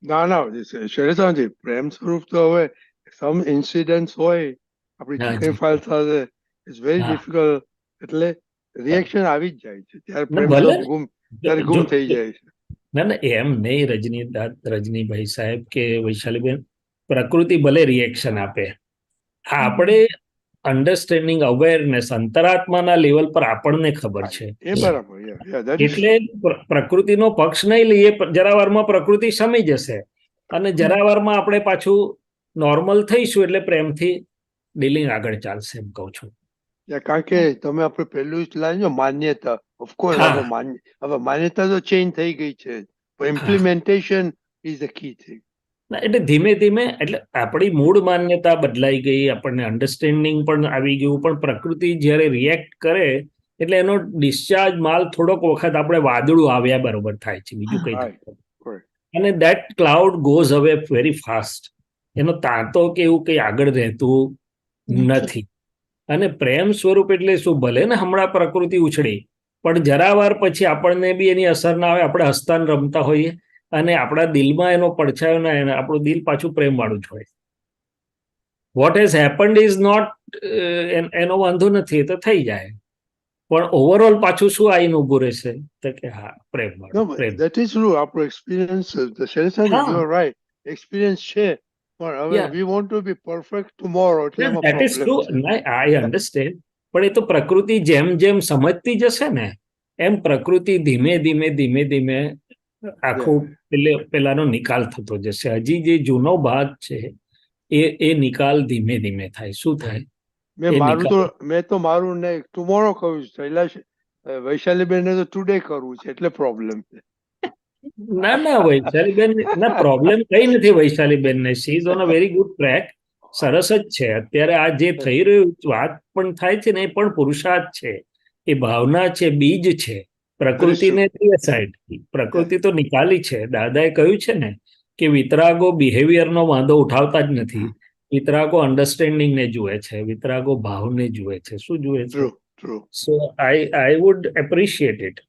ના, શૈલેષજી, પ્રેમ સ્વરૂપ તો હવે સમ ઇન્સિડન્ટ્સ હોય આપણી ચૂંટણી ફાઇલ સાથે, ઇટ્સ વેરી ડિફિકલ્ટ. એટલે રિએક્શન આવી જ જાય છે, ત્યારે પ્રેમ ગુમ થઈ જાય છે. ના, એમ નહીં રજનીભાઈ સાહેબ કે વૈશાલીબેન, પ્રકૃતિ ભલે રિએક્શન આપે, આપણે અન્ડરસ્ટેન્ડિંગ, અવેરનેસ, અંતરાત્માના લેવલ પર આપણને ખબર છે. એટલે પ્રકૃતિનો પક્ષ નહીં લઈએ. જરાવારમાં પ્રકૃતિ શમી જશે અને જરાવારમાં આપણે પાછું નોર્મલ થઈશું એટલે પ્રેમથી ડીલિંગ આગળ ચાલશે એમ કહું છું. કારણ કે તમે આપણે પહેલું જ લાવ્યું માન્યતા, ઓફકોર્સ હા. હવે માન્યતા તો ચેન્જ થઈ ગઈ છે, પણ implementation is the key thing. ના, એટલે ધીમે ધીમે એટલે આપણી મૂળ માન્યતા બદલાઈ ગઈ, આપણને અન્ડરસ્ટેન્ડિંગ પણ આવી ગયું, પણ પ્રકૃતિ જ્યારે રિએક્ટ કરે એટલે એનો ડિસ્ચાર્જ માલ થોડોક વખત આપણે વાદળું આવ્યા બરોબર થાય છે, બીજું કઈ Right. થતું નથી. Correct. અને દેટ ક્લાઉડ ગોઝ અવે વેરી ફાસ્ટ. એનો તાંતો કે એવું કંઈ આગળ રહેતું નથી. અને પ્રેમ સ્વરૂપ એટલે શું, ભલે ને હમણાં પ્રકૃતિ ઉછળી પણ જરા વાર પછી આપણને બી એની અસર ના આવે, આપણે હસતા ને રમતા હોઈએ અને આપણા દિલમાં એનો પડછાયો ના એને આપણું દિલ પાછું પ્રેમ વાળું જ હોય. What has happened is not, એનો વાંધો નથી, એ તો થઈ જાય, પણ ઓવરઓલ પાછું શું આવીને ઉભું રહેશે તો કે હા પ્રેમ No, વાળું but Prem. that is true. Our experience, the Shelsan, હા. you are right. Experience છે, પણ હવે Yeah. we want to be perfect tomorrow. એટલે એમાં That is problem true. છે. I understand. પણ એ તો પ્રકૃતિ જેમ જેમ સમજતી જશે ને એમ પ્રકૃતિ ધીમે ધીમે ધીમે ધીમે આખું પેલાનો નિકાલ થતો જશે. હજી જે જૂનો ભાગ છે એ નિકાલ ધીમે ધીમે થાય. શું થાય? મેં તો મારું ને ટુમોરો કહ્યું છે. શૈલાશ વૈશાલીબેન ને તો ટુડે કરવું છે, એટલે પ્રોબ્લેમ છે. ના વૈશાલીબેન ના પ્રોબ્લેમ કઈ નથી. વૈશાલીબેન ને she is on a very good track. સરસ જ છે. અત્યારે આ જે થઈ રહ્યું વાત પણ થાય છે ને એ પણ પુરુષાર્થ છે, એ ભાવના છે, બીજ છે. પ્રકૃતિને સાઈડ પ્રકૃતિ તો નિકાલી છે. દાદાએ કહ્યું છે ને કે વિતરાગો બિહેવિયરનો વાંધો ઉઠાવતા જ નથી. વિતરાગો અન્ડરસ્ટેન્ડિંગ ને જુએ છે, વિતરાગો ભાવને જુએ છે. શું જુએ છે? So I would appreciate it.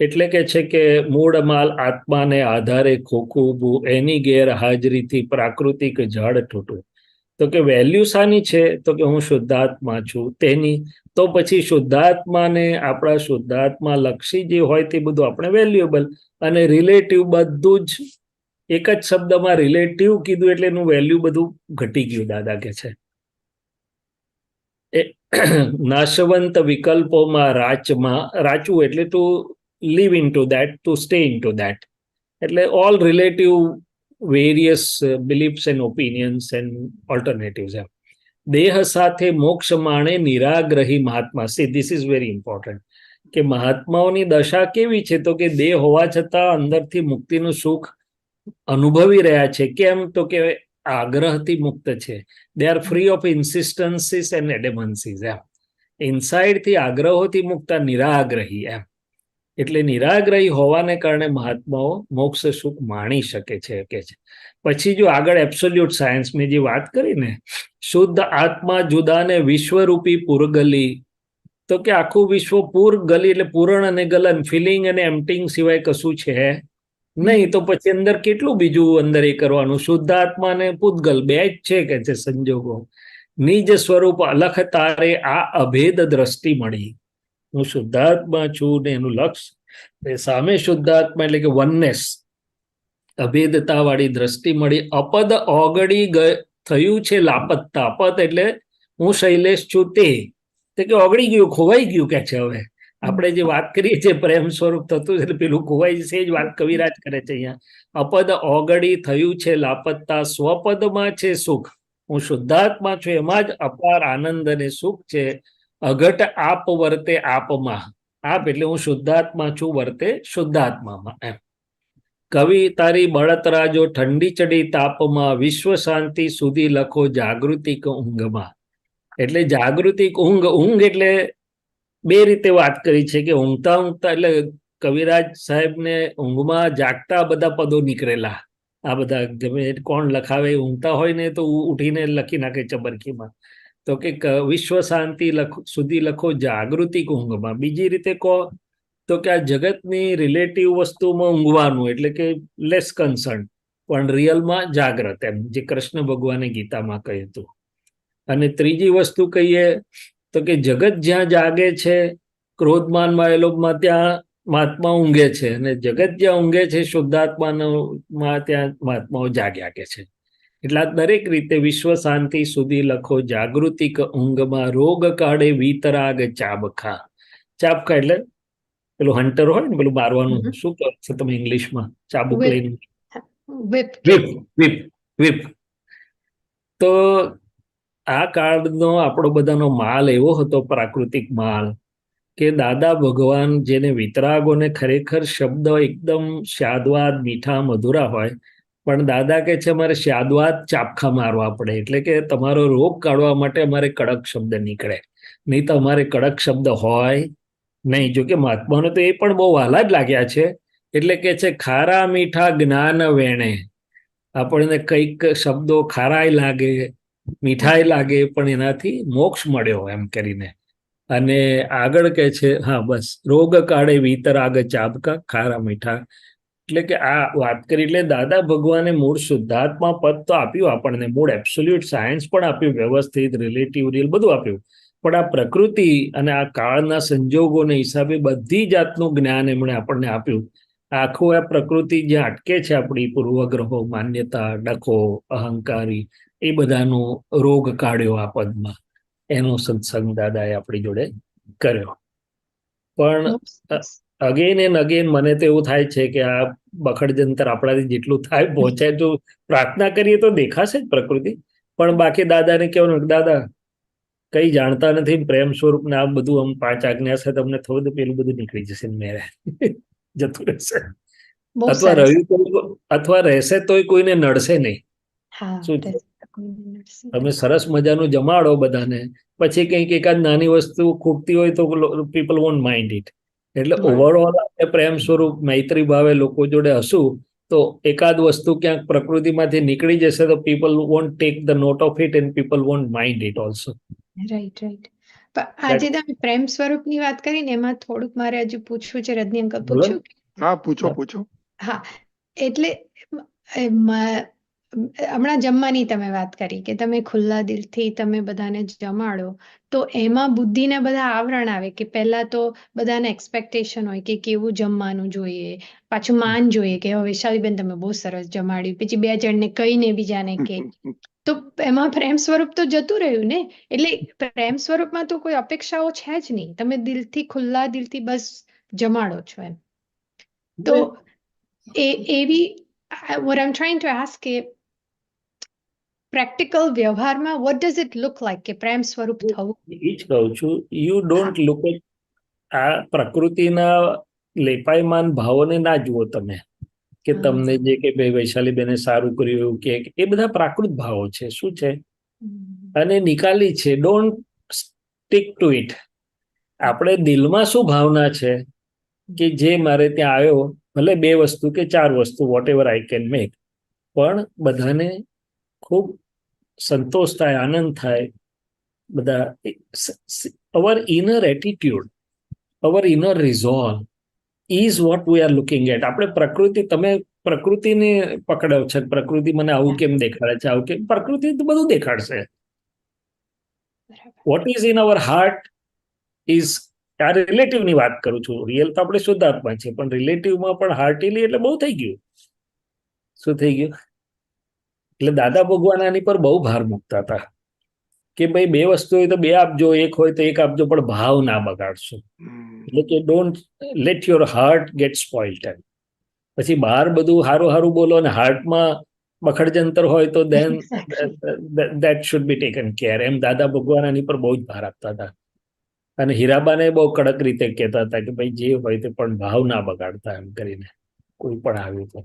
એટલે કે છે કે મૂળ માલ આત્માને આધારે ખોખું ઊભું, એની ગેરહાજરીથી પ્રાકૃતિક ઝાડ તૂટું. તો કે વેલ્યુ શાની છે? તો કે હું શુદ્ધાત્મા છું તેની. તો પછી શુદ્ધાત્માને આપણા શુદ્ધાત્મા લક્ષી જે હોય તે બધું આપણે વેલ્યુએબલ, અને રિલેટિવ બધું જ એક જ શબ્દમાં રિલેટિવ કીધું એટલે એનું વેલ્યુ બધું ઘટી ગયું. દાદા કે છે એ નાશવંત વિકલ્પોમાં રાચવું એટલે two live into that, to stay into that. એટલે all relative various beliefs and opinions and alternatives. દેહ સાથે મોક્ષ માણે નિરાગ્રહી મહાત્મા. See this is very important કે મહાત્માઓની દશા કેવી છે? તો કે દેહ હોવા છતાં અંદરથી મુક્તિનું સુખ અનુભવી રહ્યા છે. કેમ? તો કે આગ્રહથી મુક્ત છે. They are free of insistencies and adamancies. ઇનસાઇડથી આગ્રહોથી મુક્ત, નિરાગ્રહી. એટલે નિરાગ્રહી હોવાને કારણે મહાત્માઓ મોક્ષ સુખ માણી શકે છે કે છે. પછી જો આગળ એબ્સોલ્યુટ સાયન્સ મેં જે વાત કરી ને, શુદ્ધ આત્મા જુદાને વિશ્વરૂપી પૂરગલી. તો કે આખું વિશ્વ પૂર ગલી એટલે પૂરણ અને ગલન, ફિલિંગ અને એમ્પટિંગ સિવાય કશું છે નહીં. તો પછી અંદર કેટલું બીજું અંદર એ કરવાનું? શુદ્ધ આત્મા ને પૂતગલ બે જ છે કે છે સંજોગો. નિજ સ્વરૂપ અલખ તારે આ અભેદ દ્રષ્ટિ મળી. હું શુદ્ધાત્મા છું ને એનું લક્ષ સામે શુદ્ધાત્મા એટલે કે વનનેસ, અભેદતા વાળી દ્રષ્ટિ મળી. અપદ ઓગળી થયું છે લાપતતા. અપદ એટલે હું શૈલેષ છું તે કે ઓગળી ગયું, ખોવાઈ ગયું કે છે. હવે આપણે જે વાત કરીએ છીએ પ્રેમ સ્વરૂપ થતું એટલે પેલું ખોવાઈ જશે જ વાત કવિરાજ કરે છે અહીંયા. અપદ ઓગળી થયું છે લાપતતા, સ્વપદમાં છે સુખ. હું શુદ્ધાત્મા છું, એમાં જ અપાર આનંદ અને સુખ છે. અઘટ આપ વર્તે આપમાં. આપ એટલે હું શુદ્ધાત્મા છું, વર્તે શુદ્ધાત્મામાં. એમ કવિ તારી બળતરા જો ઠંડી ચડી તાપમાં, વિશ્વ શાંતિ સુધી લખો જાગૃતિક ઊંઘમાં. એટલે જાગૃતિક ઊંઘ એટલે બે રીતે વાત કરી છે કે ઊંઘતા એટલે કવિરાજ સાહેબને ઊંઘમાં જાગતા બધા પદો નીકળેલા. આ બધા ગમે કોણ લખાવે, ઊંઘતા હોય ને તો ઉઠીને લખી નાખે ચબરકીમાં. તો કે વિશ્વ શાંતિ સુધી લખો જાગૃતિક ઊંઘમાં. બીજી રીતે કહો તો કે આ જગતની રિલેટિવ વસ્તુમાં ઊંઘવાનું એટલે કે લેસ કન્સર્ન, પણ રિયલમાં જાગ્રત, એમ જે કૃષ્ણ ભગવાને ગીતામાં કહ્યું હતું. અને ત્રીજી વસ્તુ કહીએ તો કે જગત જ્યાં જાગે છે, ક્રોધમાનમાં એલોપમાં, ત્યાં મહાત્મા ઊંઘે છે. અને જગત જ્યાં ઊંઘે છે શુદ્ધાત્મામાં, ત્યાં મહાત્માઓ જાગ્યા કે છે. એટલે દરેક રીતે વિશ્વ શાંતિ સુધી લખો જાગૃતિક ઊંઘમાં, રોગ કાઢે વીતરાગ ચાબખા. ચાબખા એટલે પેલું હન્ટર હોય ને, પેલું મારવાનું. શું કહો છો તમે ઇંગ્લિશમાં? ચાબુક લઈને whip. વિપ. તો આ કાળનો આપણો બધાનો માલ એવો હતો, પ્રાકૃતિક માલ, કે દાદા ભગવાન જેને વિતરાગોને ખરેખર શબ્દ એકદમ સ્વાદવાદ મીઠા મધુરા હોય, પણ દાદા કે છે અમારે સ્વાદવાદ ચાપખા મારવા પડે, એટલે કે તમારો રોગ કાઢવા માટે અમારે કડક શબ્દ નીકળે, નહીં તો અમારે કડક શબ્દ હોય નહીં. જો કે મહાત્માઓને તો એ પણ બહુ વહાલા જ લાગ્યા છે, એટલે કે છે ખારા મીઠા જ્ઞાન વેણે. આપણને કંઈક શબ્દો ખારાય લાગે, મીઠાઈ લાગે, પણ એનાથી મોક્ષ મળ્યો એમ કરીને. અને આગળ કે છે, હા બસ, રોગ કાળે વિતરાગ ચાબકા ખારા મીઠા. એટલે કે આ વાત કરી, એટલે દાદા ભગવાને મૂળ શુદ્ધાત્મા પદ તો આપ્યું આપણને, મૂળ એબ્સોલ્યુટ સાયન્સ પણ આપ્યું, વ્યવસ્થિત, રિલેટિવ, રિયલ બધું આપ્યું, પણ આ પ્રકૃતિ અને આ કાળના સંજોગોને હિસાબે બધી જાતનું જ્ઞાન એમણે આપણને આપ્યું. આખું આ પ્રકૃતિ જ્યાં અટકે છે, આપણી પૂર્વગ્રહો, માન્યતા, ડખો, અહંકારી, એ બધાનો રોગ કાઢ્યો આ પદમાં. એનો સત્સંગ દાદાએ આપણી જોડે કર્યો. પણ અગેન એન્ડ અગેન મને તો એવું થાય છે કે આ બખડ જંતર આપણાથી જેટલું થાય પહોંચાય તો પ્રાર્થના કરીએ તો દેખાશે જ પ્રકૃતિ. પણ બાકી દાદાને કહેવાનું, દાદા કઈ જાણતા નથી, પ્રેમ સ્વરૂપ ને આ બધું આમ 5 આજ્ઞા છે, તમને થોડું તો પેલું બધું નીકળી જશે ને મેરે જતું રહેશે. અથવા રહ્યું અથવા રહેશે તોય કોઈને નડશે નહીં. શું તમે સરસ મજાનું જમાડો બધાને, પછી કંઈક એકાદ નાની વસ્તુ ખૂટતી હોય તો પીપલ વોન્ટ માઇન્ડ ઇટ. એટલે ઓવરઓલ આપણે પ્રેમ સ્વરૂપ મૈત્રી ભાવે લોકો જોડે હશું તો એકાદ વસ્તુ ક્યાંક પ્રકૃતિમાંથી નીકળી જશે તો people won't take the note of it and people won't mind it also. Right. પણ આજે તમે પ્રેમ સ્વરૂપની વાત કરીને એમાં થોડુંક મારે હજુ પૂછવું છે, રજની અંકલ, પૂછું? હા, પૂછો. હા, એટલે હમણાં જમવાની તમે વાત કરી કે તમે ખુલ્લા દિલથી તમે બધાને જમાડો, તો એમાં બુદ્ધિને બધા આવરણ આવે કે પહેલા તો બધાને એક્સપેક્ટેશન હોય કે કેવું જમવાનું જોઈએ, પાછું માન જોઈએ કે હવે વૈશાલીબેન તમે બહુ સરસ જમાડ્યું, પછી 2 જણને કહીને બીજાને કે, તો એમાં પ્રેમ સ્વરૂપ તો જતું રહ્યું ને. એટલે પ્રેમ સ્વરૂપમાં તો કોઈ અપેક્ષાઓ છે જ નહીં, તમે દિલથી ખુલ્લા દિલથી બસ જમાડો છો એમ. તો એવી what I'm trying to ask કે પ્રેક્ટિકલ વ્યવહારમાં what does it look like કે પ્રેમ સ્વરૂપ થવું? એ જ કહું છું, યુ ડોન્ટ લુક એટ આ પ્રકૃતિના લેપાયમાન ભાવોને ના જુઓ તમે, કે તમને જે કે ભાઈ વૈશાલીબેને સારું કર્યું કે એ બધા પ્રાકૃત ભાવો છે. શું છે? અને નિકાલી છે. Don't stick to it. આપણે દિલમાં શું ભાવના છે કે જે મારે ત્યાં આવ્યો, ભલે 2 વસ્તુ કે 4 વસ્તુ, whatever I can make, પણ બધાને ખૂબ સંતોષ થાય, આનંદ થાય. બધા our inner attitude, our inner resolve is what we are looking at. આપણે પ્રકૃતિ, તમે પ્રકૃતિને પકડો છે, પ્રકૃતિ મને આવું કેમ દેખાડે છે, આવું કેમ, પ્રકૃતિ તો બધું દેખાડશે. What is in our heart is, આ રિલેટિવની વાત કરું છું, રિયલ તો આપણે શુદ્ધાત્મા છે, પણ રિલેટિવમાં પણ હાર્ટીલી એટલે બહુ થઈ ગયું. શું થઈ ગયું? એટલે દાદા ભગવાન આની પર બહુ ભાર મૂકતા હતા કે ભાઈ 2 વસ્તુ હોય તો 2 આપજો, 1 હોય તો 1 આપજો, પણ ભાવ ના બગાડશો. એટલે કે don't let your heart get spoiled. પછી બહાર બધું સારું સારું બોલો અને હાર્ટમાં બખડજંતર હોય તો then that should be taken care. એમ દાદા ભગવાન આની પર બહુ જ ભાર આપતા હતા. અને હીરાબાને બહુ કડક રીતે કહેતા હતા કે ભાઈ જે હોય તે પણ ભાવ ના બગાડતા, એમ કરીને કોઈ પણ આવ્યું તો.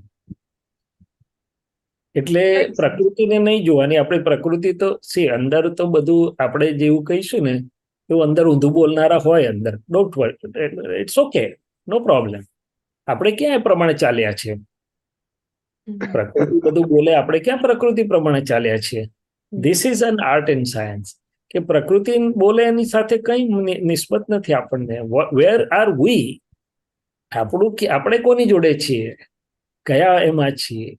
એટલે પ્રકૃતિને નહીં જોવાની, આપણે પ્રકૃતિ તો અંદર તો બધું આપણે જેવું કહીશું ને એવું અંદર ઊંધું બોલનારા હોય અંદર, don't worry, it's okay, no problem. આપણે ક્યાં એ પ્રમાણે ચાલ્યા છીએ? પ્રકૃતિ બધું બોલે, આપણે ક્યાં પ્રકૃતિ પ્રમાણે ચાલ્યા છીએ? This is an art and science. કે પ્રકૃતિ બોલે એની સાથે કઈ નિસ્બત નથી આપણને. વેર આર વી? આપણું કે આપણે કોની જોડે છીએ, કયા એમાં છીએ?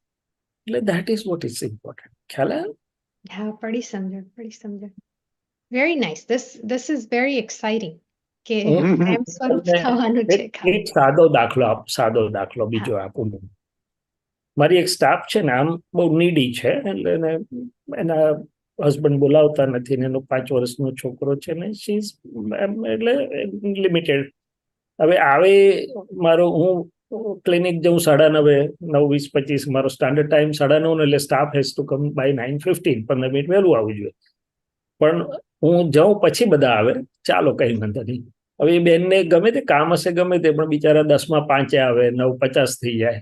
એટલે that is what is important. ખ્યાલ આવ્યો? હા, પડી સમજણ. Very nice. This is very exciting કે પ્રેમ સ્વરૂપ થવાનું છે. એક સાદો દાખલો બીજો આપું. મારી એક સ્ટાફ છે ને, આમ બહુ નીડી છે, એટલે એના હસબન્ડ બોલાવતા નથી ને એનો 5 વર્ષનો છોકરો છે ને, એટલે લિમિટેડ. હવે આવે હું ક્લિનિક જઉં 9:30, 9:20, 25 મારો સ્ટાન્ડર્ડ ટાઈમ 9:30, એટલે staff has to come by 9:15, 15 minute વહેલું આવવું જોઈએ. પણ હું જાઉં પછી બધા આવે, ચાલો કઈ વાંધો નહીં. હવે એ બેનને ગમે તે કામ હશે ગમે તે, પણ બિચારા 10:05 આવે, 9:50 થઈ જાય.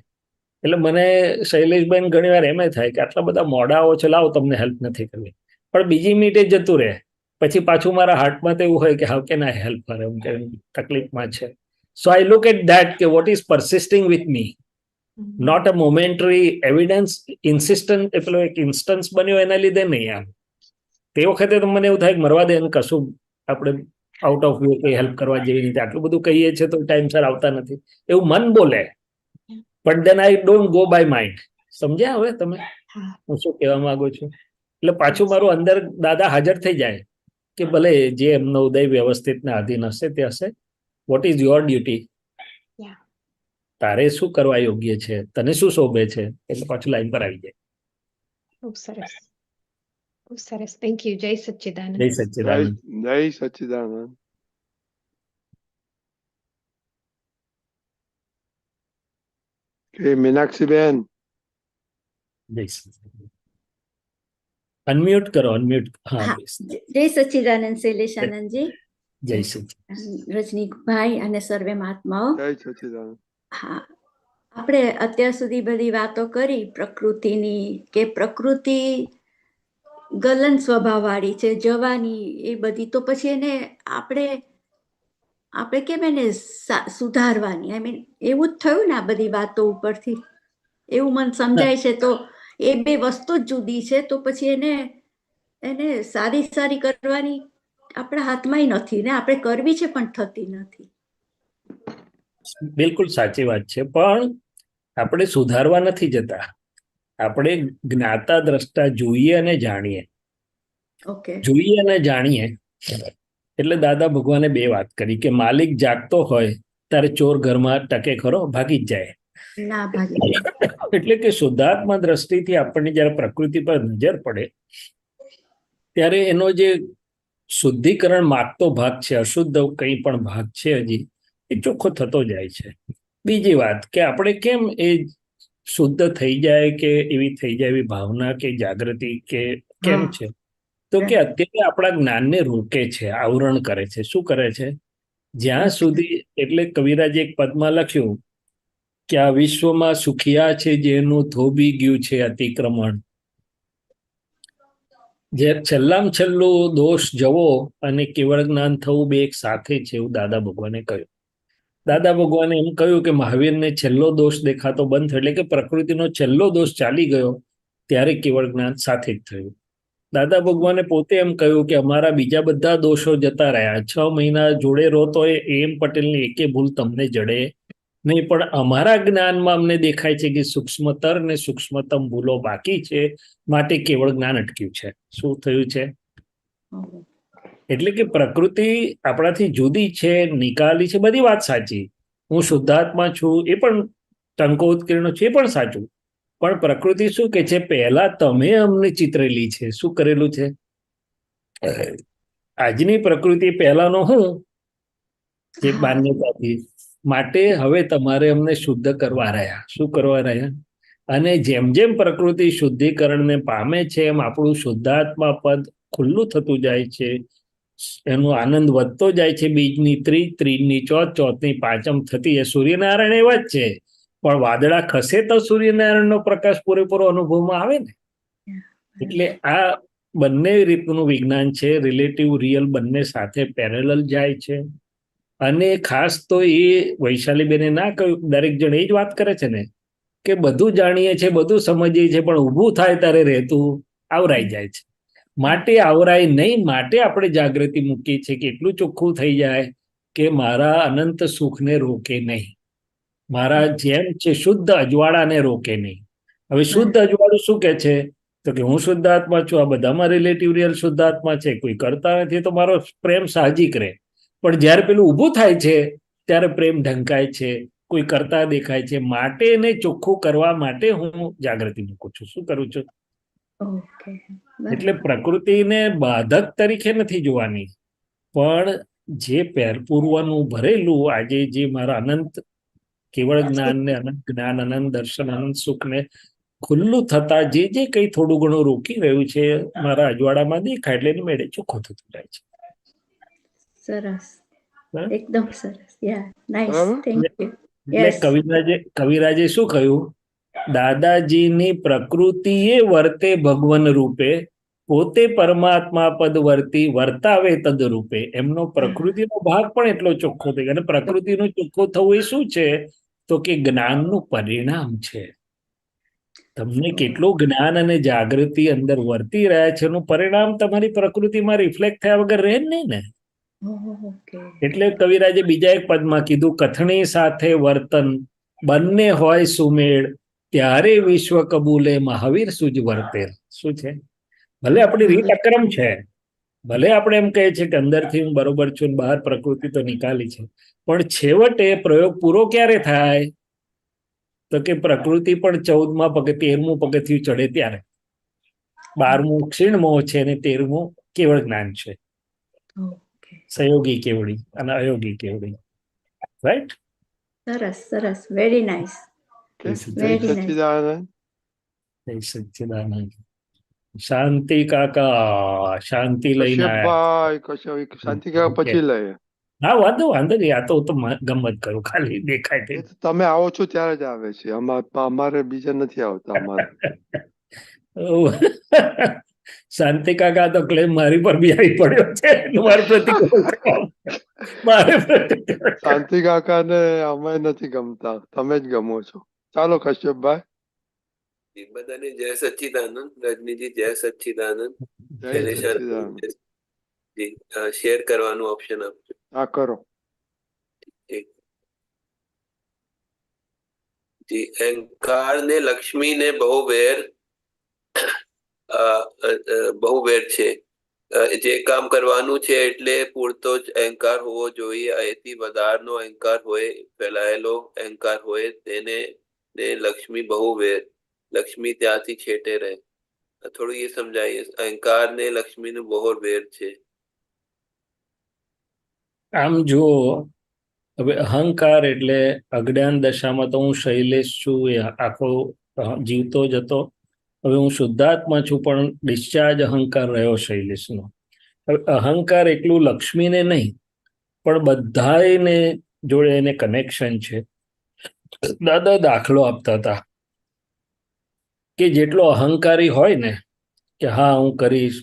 એટલે મને શૈલેષબેન ઘણી વાર એમ થાય કે આટલા બધા મોડા આવો છો, લાવો તમને હેલ્પ નથી કરવી, પણ બીજી મિનિટે જતું રહે. પછી પાછું મારા હાર્ટમાં તો એવું હોય કે how can I help her, એમ કે તકલીફમાં છે. So I look at that કે what is persisting with me, not a momentary evidence. Insistent પેલો એક ઇન્સ્ટન્સ બન્યો એના લીધે નહીં. આમ તે વખતે તો મને એવું થાય કે મરવા દે, કશું આપણે આઉટ ઓફ વ્યૂ કઈ હેલ્પ કરવા જેવી રીતે આટલું બધું કહીએ છીએ તો ટાઈમસર આવતા નથી, એવું મન બોલે. But then I don't go by mind. સમજ્યા હવે તમે હું શું કહેવા માંગુ છું? એટલે પાછું મારું અંદર દાદા હાજર થઈ જાય કે ભલે જે એમનો ઉદય વ્યવસ્થિત ને આધીન હશે તે હશે. What is your duty? તારે શું કરવા યોગ્ય છે, તને શું શોભે છે, એટલે પાછું લાઈન પર આવી જાય. ખૂબ સરસ, ખૂબ સરસ. Thank you. જય સચ્ચિદાનંદ. જય સચ્ચિદાનંદ. જય સચ્ચિદાનંદ. મીનાક્ષીબેન, જય સચ્ચિદાનંદ. અનમ્યુટ કરો, અનમ્યુટ. હા, હા, જય સચ્ચિદાનંદ શૈલેષાનંદજી, જય સચ્ચિદાનંદ. રજનીભાઈ અને સર્વે મહાત્માઓ. જય સચ્ચિદાનંદ. હા, આપણે અત્યાર સુધી બધી વાતો કરી પ્રકૃતિની, કે પ્રકૃતિ ગલન સ્વભાવવાળી છે, જવાની, એ બધી. તો પછી એને આપણે કેમ એને સુધારવાની? આઈ મીન એવું જ થયું ને આ બધી વાતો ઉપરથી, એવું મને સમજાય છે. તો એ બે વસ્તુ જ જુદી છે. તો પછી એને સારી કરવાની આપણા હાથમાં નથી ને, આપણે કરવી છે પણ થતી નથી. બિલકુલ સાચી વાત છે, પણ આપણે સુધારવા નથી જતા. આપણે જ્ઞાતા દ્રષ્ટા જોઈએ અને જાણીએ. ઓકે, જોઈએ અને જાણીએ એટલે દાદા ભગવાને બે વાત કરી કે માલિક જાગતો હોય ત્યારે ચોર ઘરમાં ટકે ખરો, ભાગી જ જાય. ના ભાગી. એટલે કે શુદ્ધાત્મા દ્રષ્ટિથી આપણને જયારે પ્રકૃતિ પર નજર પડે ત્યારે એનો જે શુદ્ધિકરણ માગતો ભાગ છે, અશુદ્ધ કંઈ પણ ભાગ છે હજી, એ ચોખ્ખો થતો જાય છે. બીજી વાત કે આપણે કેમ એ શુદ્ધ થઈ જાય કે એવી થઈ જાય એવી ભાવના કે જાગૃતિ કે કેમ છે? તો કે અત્યારે આપણા જ્ઞાનને રોકે છે, આવરણ કરે છે. શું કરે છે? જ્યાં સુધી, એટલે કવિરાજે એક પદમાં લખ્યું કે આ વિશ્વમાં સુખિયા છે જેનું થોભી ગયું છે અતિક્રમણ. જે છેલ્લામાં છેલ્લું દોષ જવો અને કેવળ જ્ઞાન થવું બે એક સાથે છે, એવું દાદા ભગવાને કહ્યું. દાદા ભગવાને એમ કહ્યું કે મહાવીરને છેલ્લો દોષ દેખાતો બંધ થયો, એટલે કે પ્રકૃતિનો છેલ્લો દોષ ચાલી ગયો ત્યારે કેવળ જ્ઞાન સાથે જ થયું. દાદા ભગવાને પોતે એમ કહ્યું કે અમારા બીજા બધા દોષો જતા રહ્યા, 6 મહિના જોડે રહો તો એમ પટેલની એકે ભૂલ તમને જડે નહીં, પણ અમારા જ્ઞાનમાં અમને દેખાય છે કે સૂક્ષ્મતર ને સૂક્ષ્મતમ ભૂલો બાકી છે, માટે કેવળ જ્ઞાન અટક્યું છે. શું થયું છે? એટલે કે પ્રકૃતિ આપણાથી જુદી છે, નિકાલી છે, બધી વાત સાચી. હું શુદ્ધાત્મા છું એ પણ ટંકો ઉત્કીર્ણ છે, એ પણ સાચું. પણ પ્રકૃતિ શું કે છે? પહેલા તમે અમને ચિતરેલી છે. શું કરેલું છે? આજની પ્રકૃતિ પહેલાનો હું જે માન્યતાથી, માટે હવે તમારે અમને શુદ્ધ કરવા રહ્યા. શું કરવા રહ્યા? અને જેમ જેમ પ્રકૃતિ શુદ્ધિકરણને પામે છે એમ આપણું શુદ્ધાત્મા પદ ખુલ્લું થતું જાય છે, એનો આનંદ વધતો જાય છે. બીજની ત્રીજ, ત્રીજની ચોથ, ચોથની પાંચમ થતી એ સૂર્યનારાયણ એવા જ છે, પણ વાદળા ખસે તો સૂર્યનારાયણનો પ્રકાશ પૂરેપૂરો અનુભવમાં આવે ને. એટલે આ બંને રીતનું વિજ્ઞાન છે, રિલેટિવ રિયલ બંને સાથે પેરેલલ જાય છે. અને ખાસ તો એ વૈશાલીબેને ના કહ્યું, દરેક જણ એ જ વાત કરે છે ને કે બધું જાણીએ છીએ, બધું સમજીએ છીએ, પણ ઊભું થાય ત્યારે રહેતું આવરાઈ જાય છે. માટે આવરાય નહીં, માટે આપણે જાગૃતિ મૂકીએ છીએ કે એટલું ચોખ્ખું થઈ જાય કે મારા અનંત સુખને રોકે નહીં, મારા જેમ છે શુદ્ધ અજવાળાને રોકે નહીં. હવે શુદ્ધ અજવાળું શું કે છે? તો કે હું શુદ્ધાત્મા છું, આ બધામાં રિલેટિવ રિયલ શુદ્ધાત્મા છે, કોઈ કરતા નથી તો મારો પ્રેમ સાહજિક રહે. પણ જ્યારે પેલું ઊભું થાય છે ત્યારે પ્રેમ ઢંકાય છે, કોઈ કરતા દેખાય છે, માટે એને ચોખ્ખું કરવા માટે હું જાગૃતિ મૂકું છું. શું કરું છું? એટલે પ્રકૃતિને બાધક તરીકે નથી જોવાની, પણ જે પૂર્વનું ભરેલું આજે જે મારા અનંત કેવળ જ્ઞાન ને અનંત જ્ઞાન, અનંત દર્શન, અનંત સુખ ને ખુલ્લું થતા જે કંઈ થોડું ઘણું રોકી રહ્યું છે મારા અજવાળામાં દેખાય એટલે એની મેળે ચોખ્ખું થતું જાય છે. સરસ, બરાબર? એકદમ સરસ. યા, નાઇસ, બરાબર. Thank you. એટલે યસ, કવિરાજે શું કહ્યું? દાદાજીની પ્રકૃતિએ વર્તે ભગવન રૂપે, પોતે પરમાત્મા પદ વર્તી વર્તાવે તદ રૂપે. એમનો પ્રકૃતિનો ભાગ પણ એટલો ચોખ્ખો થઈ ગયો. અને પ્રકૃતિનું ચોખ્ખું થવું એ શું છે? તો કે જ્ઞાનનું પરિણામ છે. તમને કેટલું જ્ઞાન અને જાગૃતિ અંદર વર્તી રહ્યા છે એનું પરિણામ તમારી પ્રકૃતિમાં રિફ્લેક્ટ થયા વગર રહે જ નહીં ને. ઓકે. એટલે કવિરાજે બીજા એક પદમાં કીધું, કથણી સાથે વર્તન બંને હોય સુમેળ, ત્યારે વિશ્વ કબૂલે મહાવીર સુજ વર્તે. શું છે? ભલે આપણી રીત અક્રમ છે, ભલે આપણે એમ કહીએ છીએ કે અંદરથી હું બરોબર છું ને બહાર પ્રકૃતિ તો નિકાલી છે, પણ છેવટે પ્રયોગ પૂરો ક્યારે થાય? તો કે પ્રકૃતિ પણ 14મા પગે 13મું પગથિયું ચડે ત્યારે. 12મું ક્ષીણમોહ છે અને 13મું કેવળ જ્ઞાન છે. ઓકે. સહયોગી કેવડી અને અયોગી કેવડી. રાઈટ? સરસ, સરસ, વેરી નાઇસ. Okay. Very જય nice. સચ્ચિદાનંદ. જય સચ્ચિદાનંદ. શાંતિ કાકા, શાંતિ લઈને આયા. કશ્યપભાઈ, શાંતિ કાકા પછી લઈએ. હા, વાંધો નહીં. આ તો હું તો ગમત કરું, ખાલી દેખાય તે. એ તો તમે આવો છો ત્યારે જ આવે છે, અમારે બીજા નથી આવતા અમારે. શાંતિ કાકા તો ક્લેમ મારી પર બી આવી પડ્યો છે. મારે શાંતિ કાકા ને અમે નથી ગમતા, તમે જ ગમો છો. ચાલો કશ્યપભાઈ. બધાને જય સચ્ચિદાનંદ. રજનીજી જય સચ્ચિદાનંદ. જય શૈલેષ સચ્ચિદાનંદ. જી, શેર કરવાનું ઓપ્શન આપજો. હા, કરો. જી, અહંકાર ને લક્ષ્મી ને બહુ વેર છે. જે કામ કરવાનું છે એટલે પૂરતો જ અહંકાર હોવો જોઈએ. અહીંથી વધારનો અહંકાર હોય, ફેલાયેલો અહંકાર હોય, તેને ને લક્ષ્મી બહુ વેર. લક્ષ્મી ત્યાંથી છેટે રહે. થોડું એ સમજાઈએ. અહંકાર ને લક્ષ્મી નું બહુ વેર છે. આમ જુઓ, હવે અહંકાર એટલે અજ્ઞાન દશામાં તો હું શૈલેષ છું, એ આખો જીવતો જ હતો. હવે હું શુદ્ધાત્મા છું, પણ ડિસ્ચાર્જ અહંકાર રહ્યો શૈલેષનો. હવે અહંકાર એટલું લક્ષ્મીને નહીં, પણ બધાને જોડે એને કનેક્શન છે. દાદા દાખલો આપતા હતા કે જેટલો અહંકારી હોય ને કે હા હું કરીશ,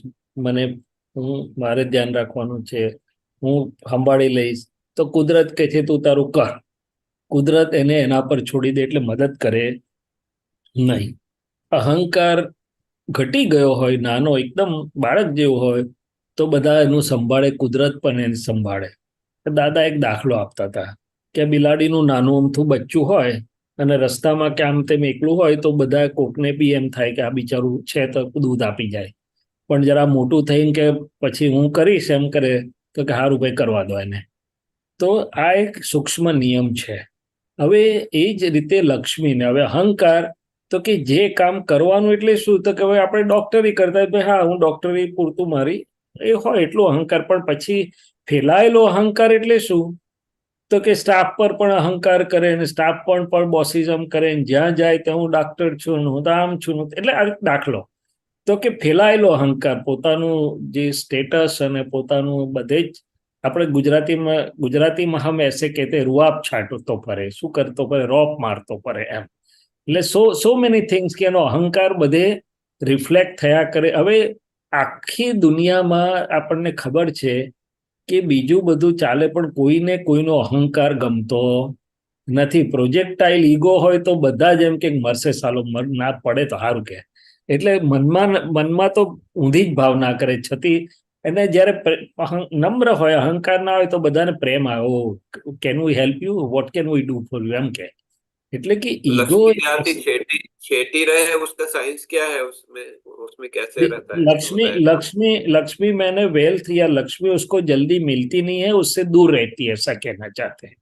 મારે ધ્યાન રાખવાનું છે, હું સંભાળી લઈશ, તો કુદરત કે છે તું તારું કર. કુદરત એને એના પર છોડી દે, એટલે મદદ કરે નહીં. અહંકાર ઘટી ગયો હોય, નાનો એકદમ બાળક જેવો હોય, તો બધા એનું સંભાળે, કુદરત પણ એને સંભાળે. દાદા એક દાખલો આપતા હતા કે બિલાડીનું નાનું અમથું બચ્ચું હોય અને રસ્તામાં કે આમ તેમ એકલું હોય, તો બધા કોકને બી એમ થાય કે આ બિચારું છે તો દૂધ આપી જાય. પણ જરા મોટું થઈને કે પછી હું કરીશ એમ કરે તો કે હારું ભાઈ કરવા દો એને. તો આ એક સૂક્ષ્મ નિયમ છે. હવે એ જ રીતે લક્ષ્મીને, હવે અહંકાર તો કે જે કામ કરવાનું એટલે શું, તો કે હવે આપણે ડોક્ટરી કરતા હોય, હા હું ડોક્ટરી પૂરતું મારી એ હોય એટલો અહંકાર. પણ પછી ફેલાયેલો અહંકાર એટલે શું, તો કે સ્ટાફ પર પણ અહંકાર કરે ને સ્ટાફ પણ બોસિઝમ કરે ને જ્યાં જાય ત્યાં હું ડોક્ટર છું, હું તો આમ છું. એટલે આ દાખલો તો કે ફેલાયેલો અહંકાર, પોતાનું જે સ્ટેટસ અને પોતાનું બધે જ આપણે ગુજરાતીમાં હમ એસે કહેતે રૂઆબ છાંટતો ફરે, શું કરતો ફરે, રોપ મારતો ફરે એમ. એટલે સો મેની થિંગ્સ કે એનો અહંકાર બધે રિફ્લેક્ટ થયા કરે. હવે આખી દુનિયામાં આપણને ખબર છે કે બીજું બધું ચાલે, પણ કોઈને કોઈનો અહંકાર ગમતો નથી. પ્રોજેક્ટાઇલ ઈગો હોય તો બધા જ એમ કે મરશે સાલો, ના પડે તો સારું કે. એટલે મનમાં તો ઊંધી જ ભાવના કરે છતી. એને જ્યારે નમ્ર હોય, અહંકાર ના હોય, તો બધાને પ્રેમ આવે, oh can we help you, what can we do for you, એમ કે. એટલે કે ईगो छेटी रहे, उसका साइंस क्या है, उसमें कैसे रहता है? लक्ष्मी मैंने वेल्थ या लक्ष्मी उसको जल्दी मिलती नहीं है, उससे दूर रहती है, ऐसा कहना चाहते हैं.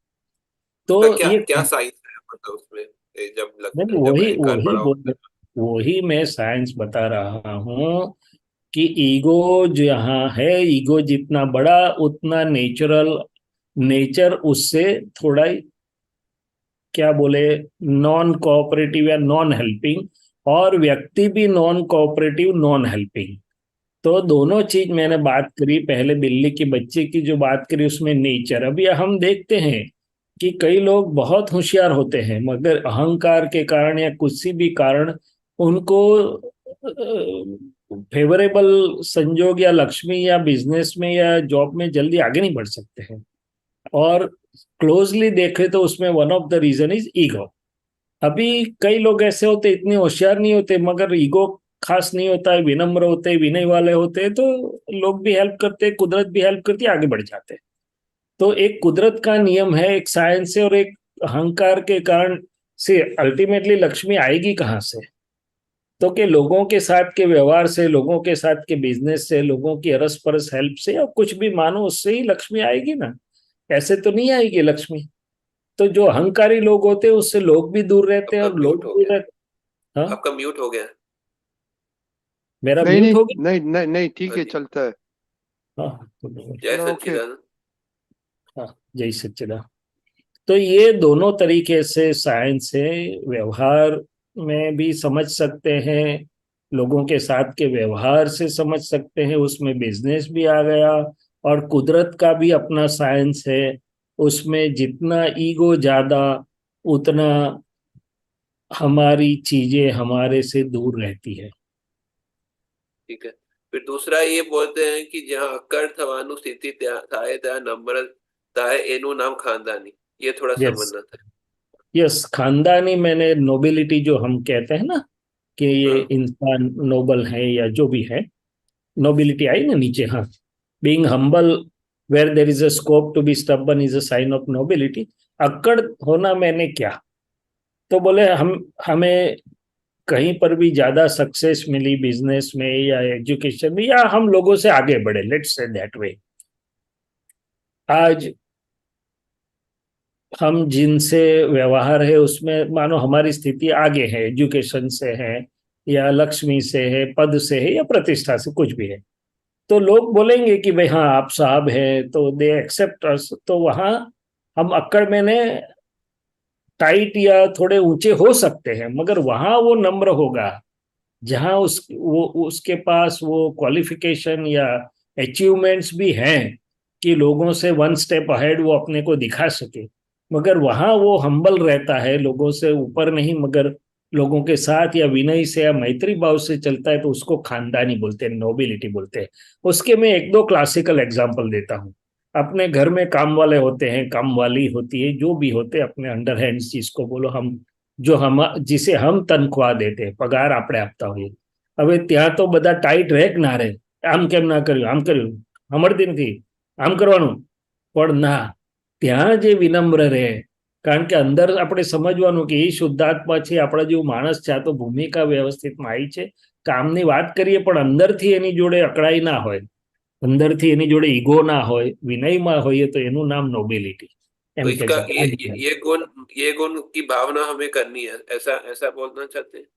तो क्या ये क्या साइंस है मतलब उसमें, जब वही अहंकार बड़ा होता है? वही मैं साइंस बता रहा हूँ कि ईगो जहाँ है, ईगो जितना बड़ा, उतना नेचर उससे थोड़ा क्या बोले, नॉन कोऑपरेटिव या नॉन हेल्पिंग, और व्यक्ति भी नॉन कोऑपरेटिव नॉन हेल्पिंग। तो दोनों चीज मैंने बात करी, पहले बिल्ली की बच्चे की जो बात करी उसमें नेचर। अभी हम देखते हैं कि कई लोग बहुत होशियार होते हैं मगर अहंकार के कारण या किसी भी कारण उनको फेवरेबल संजोग या लक्ष्मी या बिजनेस में या जॉब में जल्दी आगे नहीं बढ़ सकते हैं। और क्लोजली देखे तो उसमें one of the reason is ego. अभी कई लोग ऐसे होते, इतने होशियार नहीं होते मगर ईगो खास नहीं होता है, विनम्र होते हैं, विनय वाले होते हैं, तो लोग भी हेल्प करते हैं, कुदरत भी हेल्प करती है, आगे बढ़ जाते हैं। तो एक कुदरत का नियम है, एक साइंस है, और एक अहंकार के कारण से अल्टीमेटली लक्ष्मी आएगी कहाँ से? तो कि लोगों के साथ के व्यवहार से, लोगों के साथ के बिजनेस से, लोगों की अरस परस हेल्प से, और कुछ भी मानो उससे ही लक्ष्मी आएगी ना, ऐसे तो नहीं आएगी लक्ष्मी। तो जो अहंकारी लोग होते हैं उससे लोग भी दूर रहते हैं, आपका और लोग म्यूट हो दूर गया, रहते। हाँ, आपका म्यूट हो गया। मेरा नहीं म्यूट नहीं हो गया। नहीं नहीं नहीं, ठीक हाँ है, जी, चलता है। हाँ, तो बोलो। जय चलो, ओके। सच्चिदानंद। हाँ, जय सच्चिदानंद। तो ये दोनों तरीके से साइंस है, व्यवहार में भी समझ सकते हैं, लोगों के साथ के व्यवहार से समझ सकते हैं, उसमें बिजनेस भी आ गया, और कुदरत का भी अपना साइंस है। उसमें जितना ईगो ज्यादा उतना हमारी चीजें हमारे से दूर रहती है। ठीक है, फिर दूसरा ये बोलते हैं कि जहाँ अक्कड़ थवानु स्थिति थाए त्या नंबर ताए एनु नाम खानदानी। ये थोड़ा यस, समझना था। यस, खानदानी मैंने नोबिलिटी जो हम कहते हैं ना, कि ये हाँ इंसान नोबल है या जो भी है, नोबिलिटी आई ना नीचे। हाँ, being humble where there is a scope to be stubborn is a sign of nobility. अक्कड़ होना मैंने क्या, तो बोले हमें कहीं पर भी ज्यादा सक्सेस मिली बिजनेस में या एजुकेशन में, या हम लोगों से आगे बढ़े, लेट्स से दैट वे। आज हम जिनसे व्यवहार है उसमें मानो हमारी स्थिति आगे है, एजुकेशन से है या लक्ष्मी से है, पद से है या प्रतिष्ठा से, कुछ भी है, तो लोग बोलेंगे कि भाई हाँ आप साहब हैं, तो दे एक्सेप्ट अस। तो वहां हम अक्कड़ मैंने टाइट या थोड़े ऊंचे हो सकते हैं, मगर वहां वो नम्र होगा जहां उसके पास वो क्वालिफिकेशन या अचीवमेंट्स भी हैं कि लोगों से वन स्टेप अहेड वो अपने को दिखा सके, मगर वहां वो हम्बल रहता है, लोगों से ऊपर नहीं मगर लोगों के साथ या विनय से या मैत्री भाव से चलता है, तो उसको खानदानी बोलते हैं, नोबिलिटी बोलते हैं। उसके मैं एक दो क्लासिकल एग्जाम्पल देता हूँ। अपने घर में काम वाले होते हैं, काम वाली होती है, जो भी होते हैं अपने अंडर हैंड्स जिसको बोलो हम, जो हम जिसे हम तनख्वाह देते हैं, पगार આપણે આપતા હોઈએ। હવે ત્યાં તો બધા ટાઈટ રહે કે ના રહે, આમ કેમ ના કર્યું, આમ કર્યું, સાંભળતી નથી, આમ કરવાનું, પણ ના, ત્યાં જે વિનમ્ર રહે, કારણ કે અંદર આપણે સમજવાનું કે એ શુદ્ધાત્મા છે, આપણા જેવું માણસ છે, આ તો ભૂમિકા વ્યવસ્થિતમાં આવી છે, કામની વાત કરીએ પણ અંદરથી એની જોડે અકળાઈ ના હોય, અંદરથી એની જોડે ઈગો ના હોય, વિનયમાં હોઈએ, તો એનું નામ નોબિલિટી तो એમ કહી इसका શકાય। ये गुण की भावना हमें करनी है, ऐसा ऐसा बोलना चाहते हैं।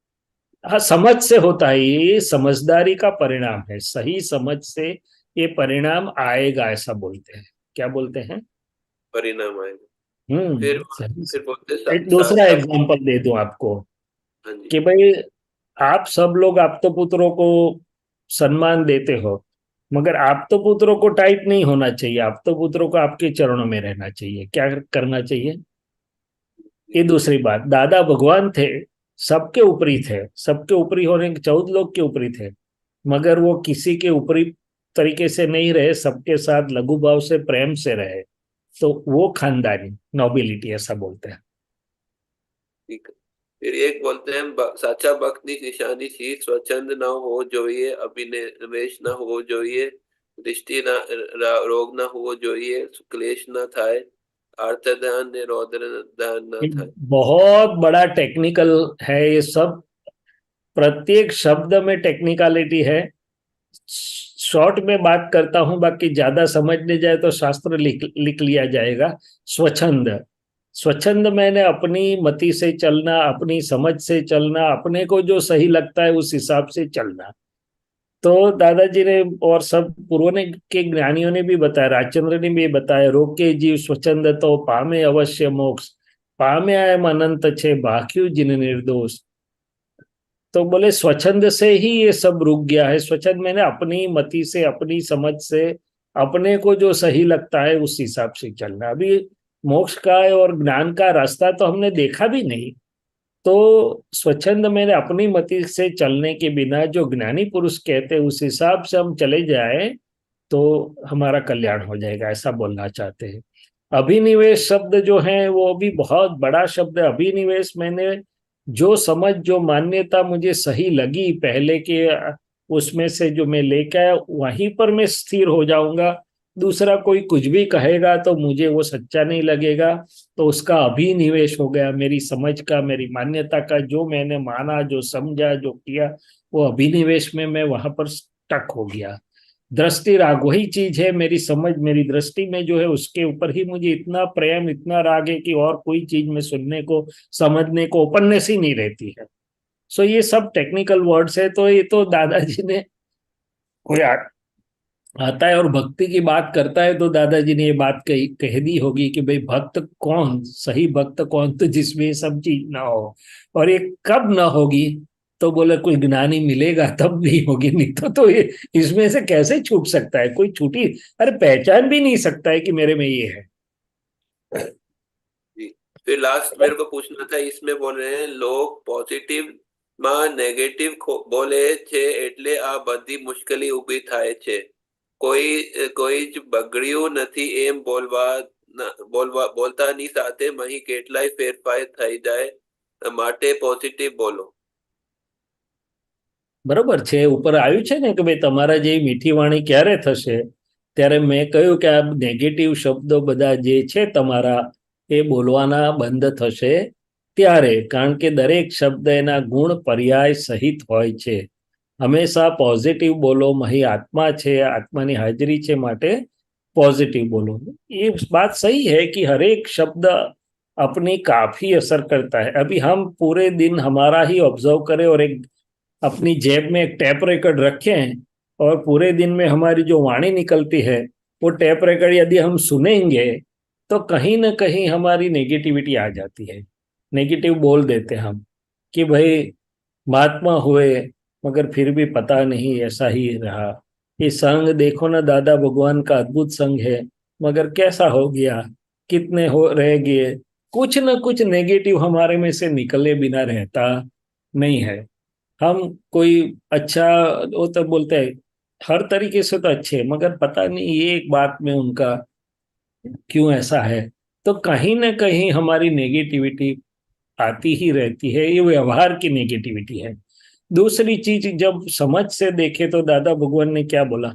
हाँ, समझ से होता है, ये समझदारी का परिणाम है, सही समझ से ये परिणाम आएगा, ऐसा बोलते हैं। क्या बोलते हैं? परिणाम आएगा। फिर सही से। फिर बोलते एक दूसरा साचा। एग्जांपल दे दूं आपको हाँ जी। कि भाई आप सब लोग आपतो पुत्रों को सम्मान देते हो, मगर आपतो पुत्रों को टाइट नहीं होना चाहिए, आपतो पुत्रों को आपके चरणों में रहना चाहिए। क्या करना चाहिए? ये दूसरी बात। दादा भगवान थे, सबके ऊपरी थे, सबके ऊपरी होने के 14 लोग के ऊपरी थे, मगर वो किसी के ऊपरी तरीके से नहीं रहे, सबके साथ लघु भाव से प्रेम से रहे, तो वो खानदानी नोबिलिटी ऐसा बोलते हैं। ठीक है, फिर एक बोलते हैं साचा भक्ति निशानी सी स्वच्छंद ना हो જોઈએ, અભિનિવેશ ના હોવો જોઈએ, દૃષ્ટિ રોગ ના હોવો જોઈએ, ક્લેશ ના થાય, આર્ત ધ્યાન ને રૌદ્ર ધ્યાન ના થાય। बहुत बड़ा टेक्निकल है ये सब, प्रत्येक शब्द में टेक्निकलिटी है। शॉर्ट में बात करता हूं, बाकी ज्यादा समझने जाए तो शास्त्र लिख लिया जाएगा। स्वच्छंद, स्वच्छंद मैंने अपनी मति से चलना, अपनी समझ से चलना, अपने को जो सही लगता है उस हिसाब से चलना। तो दादाजी ने और सब पूर्व ने के ज्ञानियों ने भी बताया, राजचंद्र ने भी बताया, रोके जीव स्वच्छंद तो पामे अवश्य मोक्ष, पाम्या एम अनंत छे बाक्यू जिन निर्दोष। तो बोले स्वच्छंद से ही ये सब रुक गया है। स्वच्छंद मैंने अपनी मति से, अपनी समझ से, अपने को जो सही लगता है उस हिसाब से चलना। अभी मोक्ष का और ज्ञान का रास्ता तो हमने देखा भी नहीं, तो स्वच्छंद मैंने अपनी मति से चलने के बिना जो ज्ञानी पुरुष कहते हैं उस हिसाब से हम चले जाए तो हमारा कल्याण हो जाएगा, ऐसा बोलना चाहते हैं। अभिनिवेश शब्द जो है वो भी बहुत बड़ा शब्द है। अभिनिवेश मैंने जो समझ, जो मान्यता मुझे सही लगी पहले के, उसमें से जो मैं लेके आया वहीं पर मैं स्थिर हो जाऊंगा। दूसरा कोई कुछ भी कहेगा तो मुझे वो सच्चा नहीं लगेगा, तो उसका अभिनिवेश हो गया। मेरी समझ का, मेरी मान्यता का, जो मैंने माना, जो समझा, जो किया, वो अभिनिवेश में मैं वहां पर स्टक हो गया। दृष्टि राग वही चीज है, मेरी समझ, मेरी दृष्टि में जो है उसके ऊपर ही मुझे इतना प्रेम, इतना राग है कि और कोई चीज में सुनने को, समझने को ओपननेस ही नहीं रहती है। सो ये सब टेक्निकल वर्ड्स है, तो ये तो दादाजी ने, कोई आता है और भक्ति की बात करता है तो दादाजी ने ये बात कह दी होगी कि भाई भक्त कौन, सही भक्त कौन, तो जिसमें ये सब चीज ना हो। और ये कब ना होगी, तो बोले कोई ज्ञानी मिलेगा तब नहीं होगी, नहीं तो ये इसमें से कैसे छूट सकता है कोई? छूटी, अरे पहचान भी नहीं सकता है कि मेरे में ये है। फिर लास्ट मेरे को पूछना था, इसमें बोल रहे हैं लोग पॉजिटिव માં નેગેટિવ બોલે છે એટલે આ બધી મુશ્કેલી ઊભી થાય છે। કોઈ જ બગડ્યું નથી એમ બોલતાની સાથે મહી કેટલાય ફેરફાર થઈ જાય, માટે પોઝિટિવ બોલો। બરોબર છે, ઉપર આવ્યું છે ને કે ભાઈ તમારા જે મીઠી વાણી ક્યારે થશે, ત્યારે મેં કહ્યું કે આ નેગેટિવ શબ્દો બધા જે છે તમારા એ બોલવાના બંધ થશે ત્યારે, કારણ કે દરેક શબ્દ એના ગુણ પર્યાય સહિત હોય છે। હંમેશા પોઝિટિવ બોલો, મહી આત્મા છે, આત્માની હાજરી છે, માટે पॉजिटिव बोलो। ये बात सही है कि हर एक शब्द अपनी काफी असर करता है। अभी हम पूरे दिन हमारा ही ऑब्जर्व करें और एक अपनी जेब में एक टैप रिकॉर्ड रखें और पूरे दिन में हमारी जो वाणी निकलती है वो टैप रिकॉर्ड यदि हम सुनेंगे तो कहीं ना कहीं हमारी नेगेटिविटी आ जाती है। नेगेटिव बोल देते हम कि भाई महात्मा हुए मगर फिर भी पता नहीं ऐसा ही रहा। ये संग देखो ना दादा, भगवान का अद्भुत संग है मगर कैसा हो गया, कितने हो रह गए, कुछ न कुछ नेगेटिव हमारे में से निकले बिना रहता नहीं है। हम कोई अच्छा, वो तो बोलते हैं हर तरीके से तो अच्छे, मगर पता नहीं ये एक बात में उनका क्यों ऐसा है, तो कहीं ना कहीं हमारी नेगेटिविटी आती ही रहती है। ये व्यवहार की नेगेटिविटी है। दूसरी चीज, जब समझ से देखे तो दादा भगवान ने क्या बोला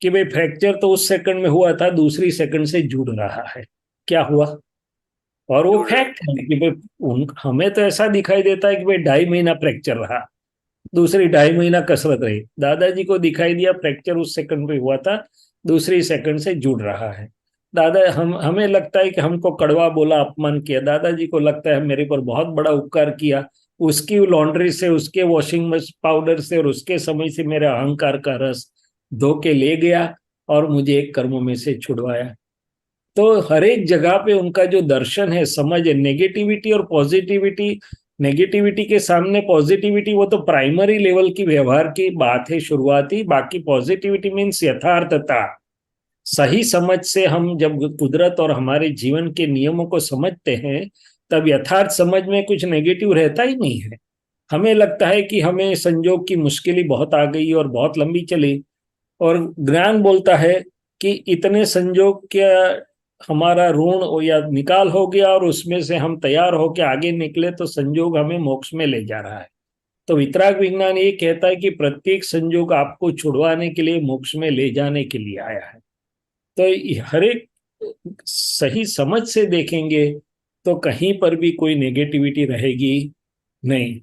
कि भाई फ्रैक्चर तो उस सेकंड में हुआ था, दूसरी सेकंड से जुड़ रहा है। क्या हुआ? और वो फैक्ट है कि भाई हमें तो ऐसा दिखाई देता है कि भाई 2.5 महीना फ्रैक्चर रहा, दूसरी 2.5 महीना कसरत रही। दादाजी को दिखाई दिया फ्रैक्चर उस सेकंड पे हुआ था, दूसरी सेकंड से जुड़ रहा है। दादा हमें लगता है कि हमको कड़वा बोला, अपमान किया। दादाजी को लगता है मेरे पर बहुत बड़ा उपकार किया, उसकी लॉन्ड्री से, उसके वॉशिंग पाउडर से और उसके समय से मेरे अहंकार का रस धो के ले गया और मुझे एक कर्म में से छुड़वाया। तो हर एक जगह पे उनका जो दर्शन है, समझ है, नेगेटिविटी और पॉजिटिविटी, नेगेटिविटी के सामने पॉजिटिविटी वो तो प्राइमरी लेवल की व्यवहार की बात है, शुरुआती। बाकी पॉजिटिविटी मीन्स यथार्थता। सही समझ से हम जब कुदरत और हमारे जीवन के नियमों को समझते हैं तब यथार्थ समझ में कुछ नेगेटिव रहता ही नहीं है। हमें लगता है कि हमें संजोग की मुश्किलें बहुत आ गई और बहुत लंबी चली, और ज्ञान बोलता है कि इतने संजोग क्या हमारा ऋण या निकाल हो गया और उसमें से हम तैयार होकर आगे निकले तो संजोग हमें मोक्ष में ले जा रहा है। तो वितराग विज्ञान ये कहता है कि प्रत्येक संजोग आपको छुड़वाने के लिए, मोक्ष में ले जाने के लिए आया है। तो हर एक सही समझ से देखेंगे तो कहीं पर भी कोई नेगेटिविटी रहेगी नहीं।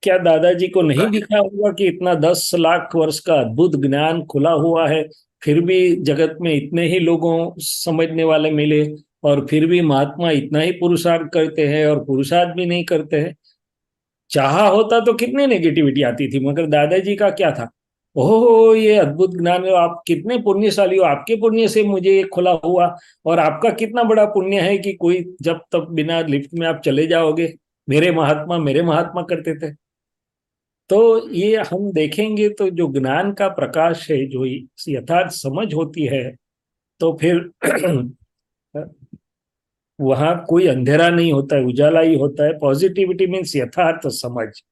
क्या दादाजी को नहीं दिखा होगा कि इतना 10 लाख वर्ष का अद्भुत ज्ञान खुला हुआ है, फिर भी जगत में इतने ही लोगों समझने वाले मिले, और फिर भी महात्मा इतना ही पुरुषार्थ करते हैं और पुरुषार्थ भी नहीं करते हैं। चाहा होता तो कितनी नेगेटिविटी आती थी, मगर दादाजी का क्या था, ओह ये अद्भुत ज्ञान है, आप कितने पुण्यशाली हो, आपके पुण्य से मुझे ये खुला हुआ। और आपका कितना बड़ा पुण्य है कि कोई जब तब बिना लिफ्ट में आप चले जाओगे। मेरे महात्मा करते थे। तो ये हम देखेंगे तो जो ज्ञान का प्रकाश है, जो यथार्थ समझ होती है, तो फिर वहां कोई अंधेरा नहीं होता है, उजाला ही होता है। पॉजिटिविटी मीन्स यथार्थ समझ।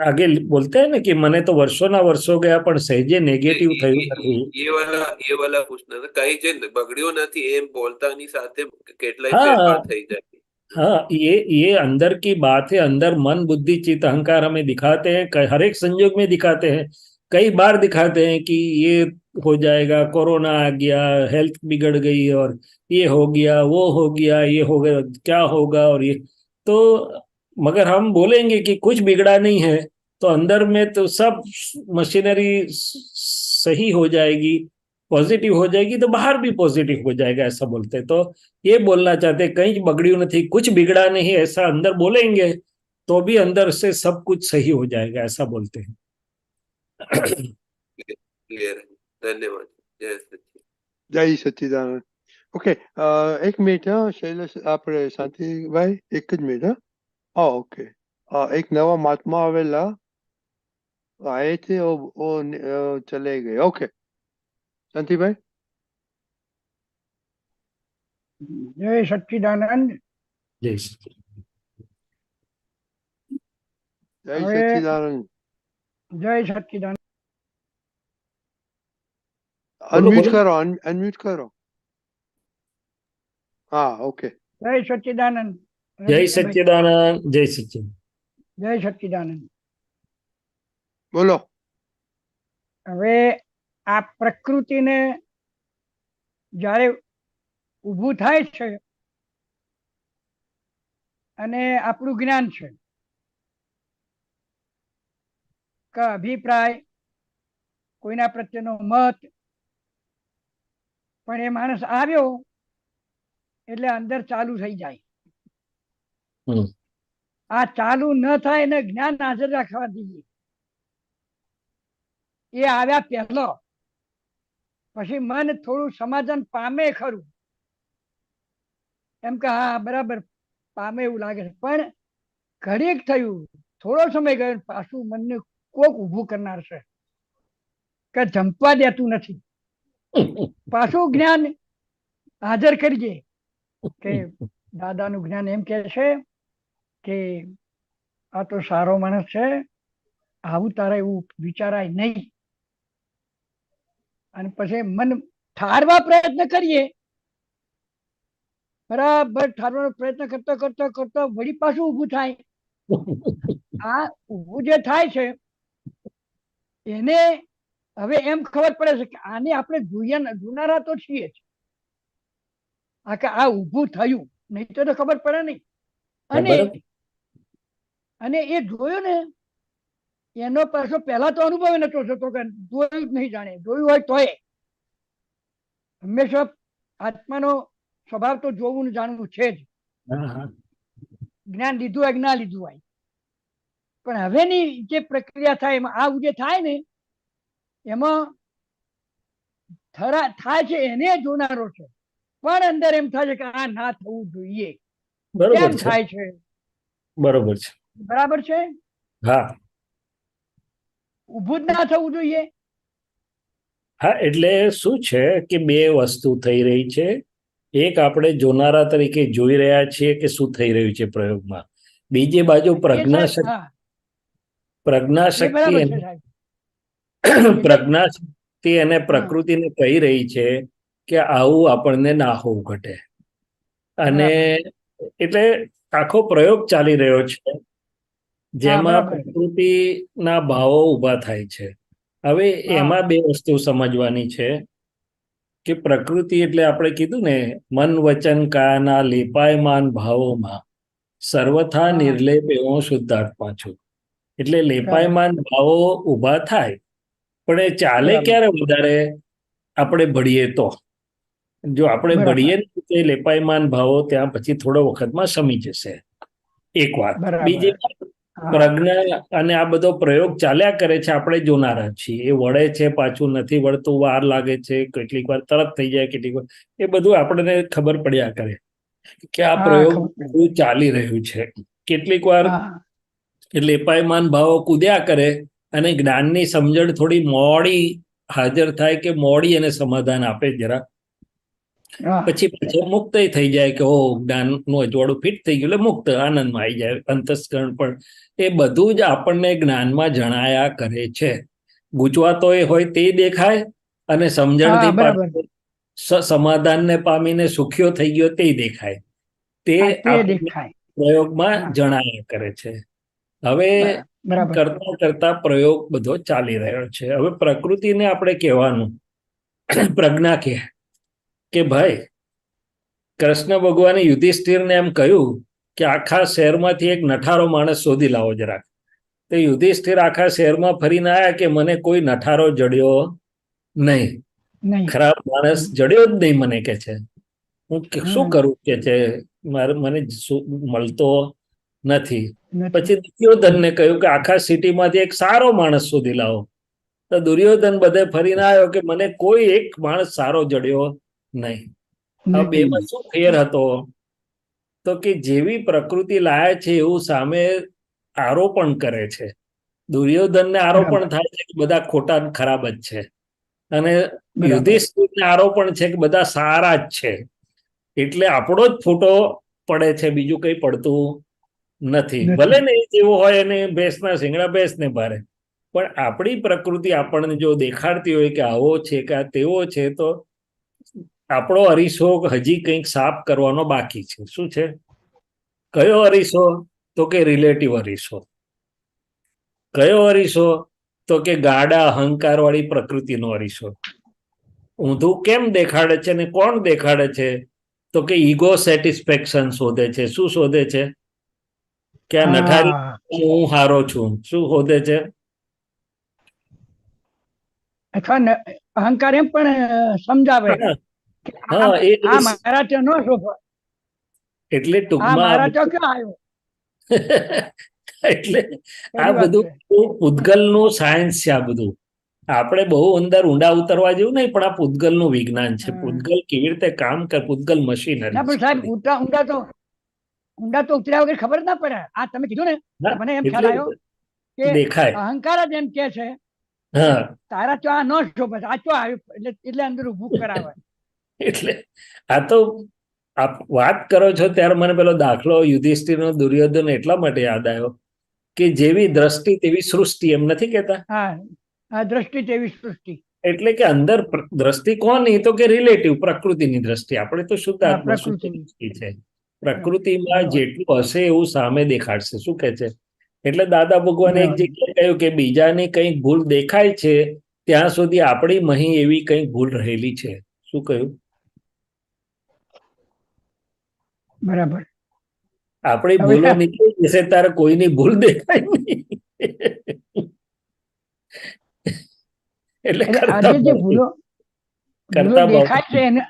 आगे बोलते हैं ना कि મને તો વર્ષોના વર્ષો ગયા પણ સહેજે નેગેટિવ થયું નથી। એ વાલા પૂછના હતા. કઈ જે બગડ્યો નથી એમ બોલતાની સાથે કેટલાય हाँ ફેરફાર થઈ જાય। हाँ, ये अंदर की बात है। अंदर मन बुद्धि चित्त अहंकार हमें दिखाते हैं, हर एक संयोग में दिखाते हैं। कई बार दिखाते हैं कि ये हो जाएगा, कोरोना आ गया, हेल्थ बिगड़ गई, और ये हो गया, वो हो गया, ये हो गया, क्या होगा, और ये तो मगर हम बोलेंगे कि कुछ बिगड़ा नहीं है, तो अंदर में तो सब मशीनरी सही हो जाएगी, पॉजिटिव हो जाएगी, तो बाहर भी पॉजिटिव हो जाएगा, ऐसा बोलते हैं। तो ये बोलना चाहते हैं कहीं बगड़ी नहीं, कुछ बिगड़ा नहीं, ऐसा अंदर बोलेंगे तो भी अंदर से सब कुछ सही हो जाएगा, ऐसा बोलते हैं। ક્લિયર है। ધન્યવાદ। જય સચિદાનંદ। જય સચ્ચિદાનંદ। ઓકે, એક મિનિટ, હા શૈલેષ, આપણે શાંતિભાઈ એક જ મિનિટ, હા। હા ઓકે, એક નવા મહાત્મા આવેલા આए थे, वो चले गए। ओके शांतिभाई। जय सच्चिदानंद। जय जय હવે सच्चिदानंद। जय सच्चिदानंद। अनम्यूट बोलो। करो, अनम्यूट करो। हाँ ओके। जय सच्चिदानंद। जय सच्चिदानंद। जय सच्चिदानंद। जय सच्चिदानंद। बोलो। હવે આ પ્રકૃતિને જ્યારે ઊભું થાય છે અને આપણું જ્ઞાન છે કે અભિપ્રાય, કોઈના પ્રત્યેનો મત, પણ એ માણસ આવ્યો એટલે અંદર ચાલુ થઈ જાય। આ ચાલુ ન થાય એને જ્ઞાન હાજર રાખવા દઈએ। એ આવ્યા પહેલો પછી મન થોડું સમાધાન પામે ખરું, એમ કે હા બરાબર પામે એવું લાગે છે, પણ ઘડીક થયું, થોડો સમય ગયો, પાછું મનને કોક ઊભું કરનાર છે કે જંપવા દેતું નથી। પાછું જ્ઞાન હાજર કરીએ કે દાદાનું જ્ઞાન એમ કહે છે કે આ તો સારો માણસ છે, આવું તારે એવું વિચારાય નહીં। અને પછી મન ઠારવા પ્રયત્ન કરીએ, બરાબર ઠારવાનો પ્રયત્ન કરતા કરતા કરતા વળી પાછું ઊભું થાય। આ ઊભું જે થાય છે એને હવે એમ ખબર પડે છે કે આને આપણે જોનારા તો છીએ જ, આ કે આ ઊભું થયું, નહીં તો ખબર પડે નહીં। અને એ જોયું ને એનો પાછો પહેલા તો અનુભવ નતો થતો કે જોયું જ નહીં જાણે, જોયું હોય તોય હંમેશા આત્માનો સ્વભાવ તો જોવું ને જાણવું છે જ, જ્ઞાન લીધું હોય કે ના લીધું હોય। પણ હવેની જે પ્રક્રિયા થાય એમાં આ જે થાય ને એમાં થાય છે એને જોનારો છે, પણ અંદર એમ થાય છે કે આ ના થવું જોઈએ। કેમ થાય છે? બરોબર છે, બરાબર છે। હા ઊભું જ ના થવું જોઈએ। હા, એટલે શું છે કે બે વસ્તુ થઈ રહી છે। એક આપણે જોનારા તરીકે જોઈ રહ્યા છીએ કે શું થઈ રહ્યું છે પ્રયોગમાં, બીજી બાજુ પ્રજ્ઞાશક્તિ અને પ્રકૃતિને કહી રહી છે કે આવું આપણને ના હોવું ઘટે। અને એટલે આખો પ્રયોગ ચાલી રહ્યો છે જેમાં પ્રકૃતિના ભાવો ઉભા થાય છે। હવે એમાં બે વસ્તુ સમજવાની છે કે પ્રકૃતિ એટલે આપણે કીધું ને, મન વચન કાયાના લેપાયમાન ભાવોમાં સર્વથા નિર્લેપ એવો શુદ્ધાત્મા છું। એટલે લેપાયમાન ભાવો ઉભા થાય, પણ એ ચાલે ક્યારે વધારે? આપણે ભળીએ તો। જો આપણે ભળીએ તો લેપાયમાન ભાવો ત્યાં પછી થોડો વખતમાં શમી જશે, એક વાત। બીજી વાત, હા પ્રજ્ઞા અને આ બધો પ્રયોગ ચાલ્યા કરે છે, આપણે જોનારા છીએ. એ વળે છે, પાછું નથી વળતું, વાર લાગે છે, કેટલીક વાર તરત થઈ જાય, કેટલીક વાર એ બધું આપણને ખબર પડ્યા કરે કે આ હા પ્રયોગ ખબર પડી. બધું ચાલી રહ્યું છે. કેટલીક વાર હા લેપાયમાન ભાવો કૂદ્યા કરે અને જ્ઞાનની સમજણ થોડી મોડી હાજર થાય કે મોડી એને સમાધાન આપે જરા, હા પછી પાછો મુક્ત થઈ જાય કે ઓ જ્ઞાનનું અજવાળું ફિટ થઈ ગયું એટલે મુક્ત આનંદમાં આવી જાય અંતસ્કરણ. પણ એ બધું જ આપણને જ્ઞાનમાં જણાયા કરે છે. ગૂંચવાતો એ હોય તે દેખાય અને હા સમજણથી બરાબર. પાછો સમાધાનને પામીને સુખ્યો થઈ ગયો તે દેખાય. તે હા તે આપણને દેખાય. પ્રયોગમાં હા જણાયા કરે છે. હવે બરાબર. કરતા કરતા પ્રયોગ બધો ચાલી રહ્યો છે. હવે પ્રકૃતિને આપણે કહેવાનું પ્રજ્ઞા કે ભાઈ, કૃષ્ણ ભગવાને યુધિષ્ઠિરને એમ કહ્યું કે આખા શહેરમાંથી એક નઠારો માણસ શોધી લાવો જરાક. તો યુધિષ્ઠિર આખા શહેરમાં ફરીને આવ્યા કે મને કોઈ નઠારો જડ્યો નહીં, નહીં. ખરાબ માણસ જડ્યો જ નહીં મને કે છે. હું શું હમ કરું કે છે, મને મળતો નથી. નથી. પછી દુર્યોધનને કહ્યું કે આખા સિટીમાંથી એક સારો માણસ શોધી લાવો. તો દુર્યોધન બધે ફરીને આવ્યો કે મને કોઈ એક માણસ સારો જડ્યો નહીં. હવે નહીં. બેમાં શું ફેર હતો? તો કે જેવી પ્રકૃતિ લાય છે એવું સામે આરોપણ કરે છે. દુર્યોધનને બરાબર આરોપણ થાય છે કે બધા ખોટા ખરાબ જ છે, અને બરાબર. યુધિષ્ઠિરને આરોપણ છે કે બધા સારા જ છે. એટલે આપણો જ ફોટો પડે છે, બીજું કંઈ પડતું નથી. નથી. ભલે ને એ જેવો હોય અને ભેંસના શિંગડા ભેંસને ભારે, પણ આપણી પ્રકૃતિ આપણને જો દેખાડતી હોય કે આવો છે કે આ તેવો છે, તો આપણો અરીસો હજી કંઈક સાફ કરવાનો બાકી છે. શું છે? કયો અરીસો? તો કે રિલેટિવ અરીસો. કયો અરીસો? તો કે ગાડા અહંકાર વાળી પ્રકૃતિનો અરીસો. ઊંધું કેમ દેખાડે છે ને કોણ દેખાડે છે? તો કે ઈગો સેટિસ્ફેક્શન શોધે છે. શું શોધે છે? કે આ નઠારી હા હું હારો છું. શું શોધે છે? અથવા અહંકાર એમ પણ સમજાવે હા કે હા, આ મારા ત્યાં ન શોભે, એટલે આ ટૂંકમાં મારા ત્યાં ક્યાં આવ્યો. એટલે આ ખરી વાત બધું છે. પૂતગલનું સાયન્સ છે. આ બધું આપણે બહુ અંદર ઊંડા ઉતરવા જેવું નહીં, પણ આ પૂતગલનું વિજ્ઞાન છે. હા. પૂતગલ કેવી રીતે કામ કરે, પૂતગલ મશીનરી ના પણ સાહેબ છે. ઊંડા તો ઉતર્યા વગર ખબર ના પડે. આ તમે કીધું ને હા, તો મને એમ ખ્યાલ એટલે આવ્યો કે દેખાય. અહંકાર જ એમ કે છે હા, તારા તો આ ન શોભે, આ તો આવ્યું એટલે અંદર ઉભું કરાવે. એટલે આ તો આપ વાત કરો છો ત્યારે મને પેલો દાખલો યુધિષ્ઠિરનો દુર્યોધન એટલા માટે યાદ આવ્યો કે જેવી દ્રષ્ટિ તેવી સૃષ્ટિ, એમ નથી કહેતા? હા આ દ્રષ્ટિ તેવી સૃષ્ટિ. એટલે કે અંદર દ્રષ્ટિ કોની? તો કે રિલેટિવ પ્રકૃતિની દ્રષ્ટિ. આપણે તો શુદ્ધ હા આત્મા શુદ્ધ પ્રકૃતિની. દ્રષ્ટિ છે. પ્રકૃતિમાં બરાબર જેટલું હશે એવું સામે દેખાડશે. શું કે છે? એટલે દાદા ભગવાને એક બરાબર. જગ્યાએ કહ્યું કે બીજાની કંઈક ભૂલ દેખાય છે ત્યાં સુધી આપણી મહી એવી કંઈક ભૂલ રહેલી છે. શું કહ્યું? બરાબર. આપણી હવે ભૂલો નીકળી જશે તારે કોઈની ભૂલ દેખાય નહીં. એટલે એટલે કરતા આજે જે ભાવથી ભૂલો કરતા દેખાય છે ભાવથી એને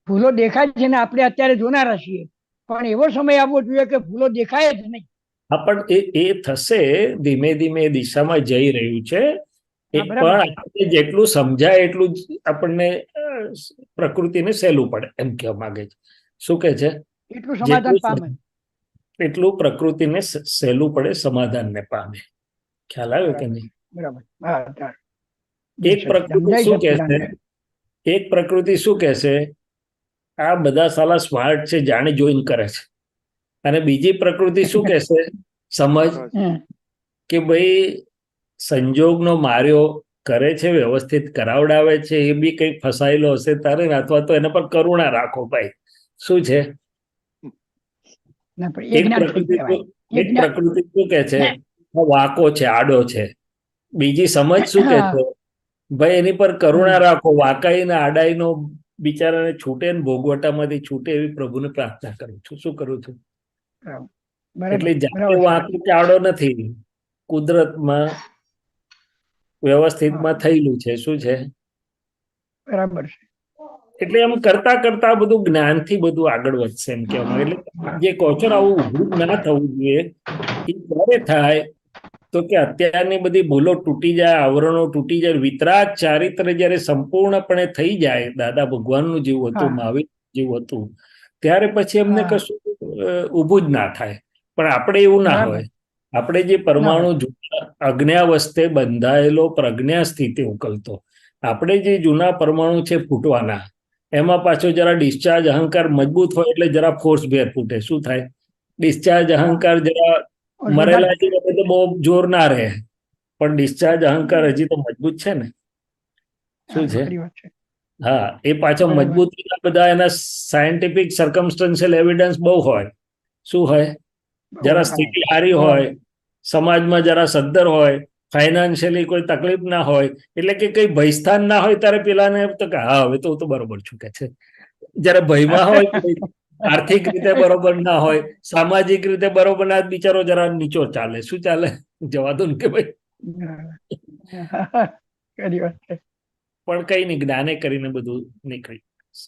ભૂલો દેખાય છે ને આપણે અત્યારે જોનારા છીએ, પણ એવો સમય આવવો જોઈએ કે ભૂલો દેખાય જ નહીં. હા, પણ એ થશે. ધીમે ધીમે એ દિશામાં જઈ રહ્યું છે. હા પણ બરાબર છે. આપણે જેટલું સમજાય એટલું જ આપણને પ્રકૃતિને સહેલું પડે એમ કહેવા માંગે છે. શું કે છે? એટલું સમાધાન પામે. એટલું પ્રકૃતિને સહેલું પડે, સમાધાનને પામે. ખ્યાલ આવ્યો કે નહીં? બરાબર. હા ચાલો. એક પ્રકૃતિ જય શું કહેશે? સચ્ચિદાનંદ. એક પ્રકૃતિ શું કહેશે? આ બધા સાલા સ્માર્ટ છે, જાણી જોઈને કરે છે. અને બીજી પ્રકૃતિ શું કહેશે? સમજ હમ. કે ભાઈ સંજોગનો માર્યો કરે છે, વ્યવસ્થિત કરાવડાવે છે, એ બી કંઈક ફસાયેલો હશે તારે, અથવા તો એના પર કરુણા રાખો ભાઈ. શું છે? ના પણ એ એક જ્ઞાન થઈ પ્રકૃતિ કહેવાય. એ એક જ્ઞાન. પ્રકૃતિ શું કે છે? વાંકો છે, આડો છે. બીજી સમજ શું કે હા છે? ભાઈ એની પર કરુણા રાખો, વાંકાઈ ને આડાઈનો બિચારાને છૂટે ને ભોગવટામાંથી છૂટે એવી પ્રભુને પ્રાર્થના કરું છું. શું કરું છું? બરાબર એટલે જાતે બરાબર છે. વાંકો કે આડો નથી, કુદરતમાં વ્યવસ્થિતમાં થયેલું છે. શું છે? બરાબર છે. એટલે એમ કરતા કરતા બધું જ્ઞાનથી બધું આગળ વધશે એમ કહેવામાં. એટલે જે કહો છો ને આવું ઊભું ના થવું જોઈએ એ ક્યારે થાય તો કે અત્યારની બધી ભૂલો તૂટી જાય, આવરણો તૂટી જાય, વિતરાગ ચારિત્ર જયારે સંપૂર્ણપણે થઈ જાય, દાદા ભગવાનનું જેવું હતું, હા. મહાવીર જેવું હતું, ત્યારે પછી એમને હા. કશું ઊભું જ ના થાય. પણ આપણે એવું ના ના, હોય. આપણે જે પરમાણુ હોય. જૂના અજ્ઞાવસ્થે બંધાયેલો પ્રજ્ઞા સ્થિતિ ઉકલતો, આપણે જે જૂના પરમાણુ છે ફૂટવાના, એમાં પાછો જરા ડિસ્ચાર્જ અહંકાર મજબૂત હોય એટલે જરા ફોર્સ ભેર ફૂટે. શું થાય? ડિસ્ચાર્જ અહંકાર જરા મરેલા જીવે તો બહુ જોર ના રહે, પણ ડિસ્ચાર્જ અહંકાર હજી તો મજબૂત છે ને. શું છે? ખરી વાત છે. હા, એ પાછો બરાબર. મજબૂતીના બધા એના સાયન્ટિફિક સર્કમસ્ટન્શિયલ એવિડન્સ બહુ હોય. શું હોય? જરા સ્થિતિ સારી હોય, સમાજમાં જરા સદ્ધર હોય, ફાઇનાન્શિયલી કોઈ તકલીફ ના હોય, એટલે કે કઈ ભયસ્થાન ના હોય, ત્યારે પેલાને તો કે હા હવે તો બરોબર છું કે છે. જયારે ભયમાં હોય, આર્થિક રીતે બરોબર ના હોય, સામાજિક રીતે બરોબર ના, બિચારો જરા નીચો ચાલે. શું ચાલે? જવા દો ને કે ભાઈ. ખરી વાત છે. પણ કઈ નહીં, જ્ઞાને કરીને બધું નીકળી.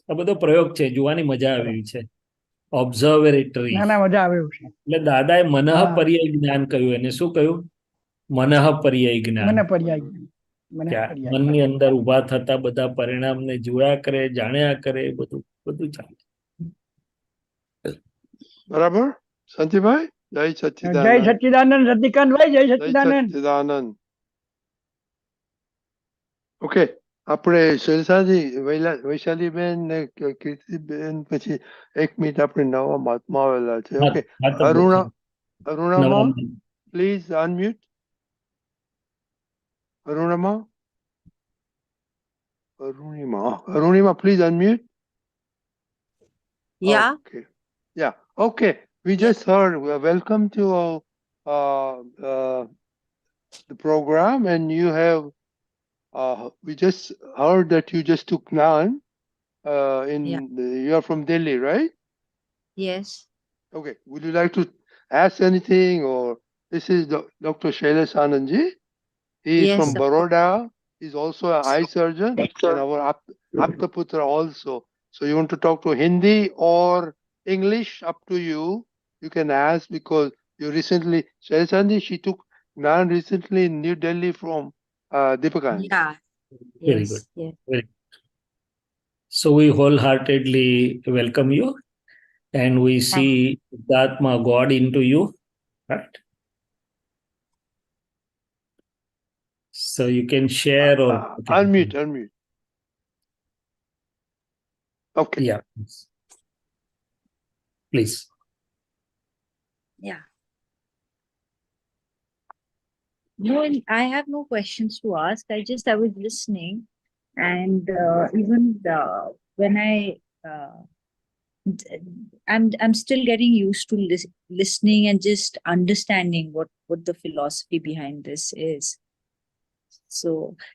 આ બધો પ્રયોગ છે, જોવાની મજા આવી છે. ઓબ્ઝર્વેટરી. ના ના, મજા આવે એવું છે. એટલે દાદાએ મનઃ હા. પર્યાય જ્ઞાન કહ્યું. એને શું કહ્યું? મનઃ પર્યાય જ્ઞાન. મને પર્યાય. મને કે પર્યાય. મનની અંદર ઉભા થતા બધા પરિણામને જોયા કરે, જાણ્યા કરે, બધું બધું ચાલે. બરાબર શાંતિભાઈ? જય જય સચ્ચિદાનંદ. સચ્ચિદાનંદ. રજનીકાંતભાઈ, જય જય સચ્ચિદાનંદ. સચ્ચિદાનંદ. ઓકે, આપણે શૈલસાજી, વૈશાલીબેન ને કીર્તિબેન, પછી 1 મિનિટ આપણે નવા મહાત્મા આવેલા છે. ઓકે, હા, તો અરુણમાં નવા- please unmute. Arunima, please unmute. Yeah. Okay. Yeah. Okay. We just heard. Welcome to the program, and you have. We just heard that you just took Gnan. You are from Delhi, right? Yes. Okay. Would you like to ask anything, or this is Dr. Shailesh Anandji? He is Yes, from of Baroda. He's also an eye surgeon and our Aptaputra also. So you want to talk to Hindi or English? Up to you. You can ask because you recently, Shailsandi, she took Gnan recently in New Delhi from Deepakan. Yeah. Very Yes. good. Yes. Very good. So we wholeheartedly welcome you, and we see the Atma God into you, right? So you can share or unmute. Okay. Yeah. Please. Yeah. No, I have no questions to ask. I was listening, and even when I'm still getting used to listening and just understanding what the philosophy behind this is. So,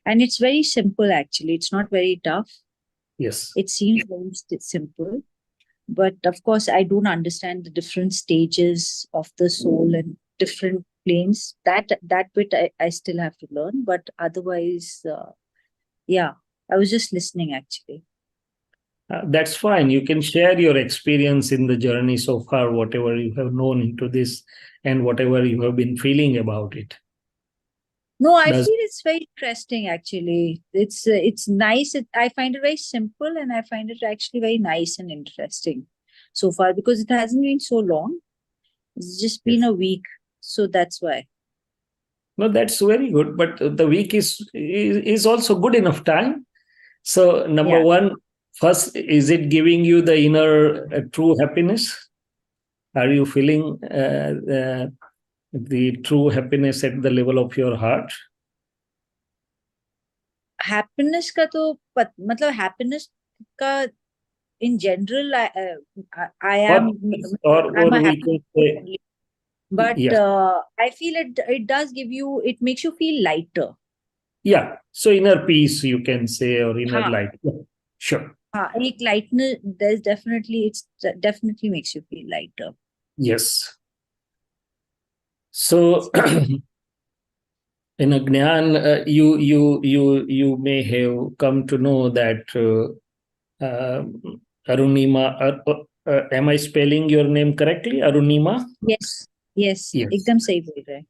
and it's very simple actually. It's not very tough. Yes. It seems very simple, but of course I don't understand the different stages of the soul and different planes. That bit I still have to learn, but otherwise, yeah, I was just listening actually. That's fine. You can share your experience in the journey so far, whatever you have known into this and whatever you have been feeling about it. No, I feel it's very interesting actually. It's nice. I find it very simple, and I find it actually very nice and interesting so far because it hasn't been so long. It's just been a week, so that's why. No, that's very good. But the week is also good enough time. So number one, first, is it giving you the inner true happiness? Are you feeling the true happiness at the level of your heart? Happiness का तो मतलब happiness का in general I am I'm a happy person, but I feel it does give you, it makes you feel lighter. Yeah, so inner peace you can say, or inner light. Yeah, sure. Ek lightness, there's definitely, it definitely makes you feel lighter. Yes. So in a Gnan, you may have come to know that Arunima. Am I spelling your name correctly? Arunima? Yes. Yes, Yes. एकदम सही बोल रहे हैं.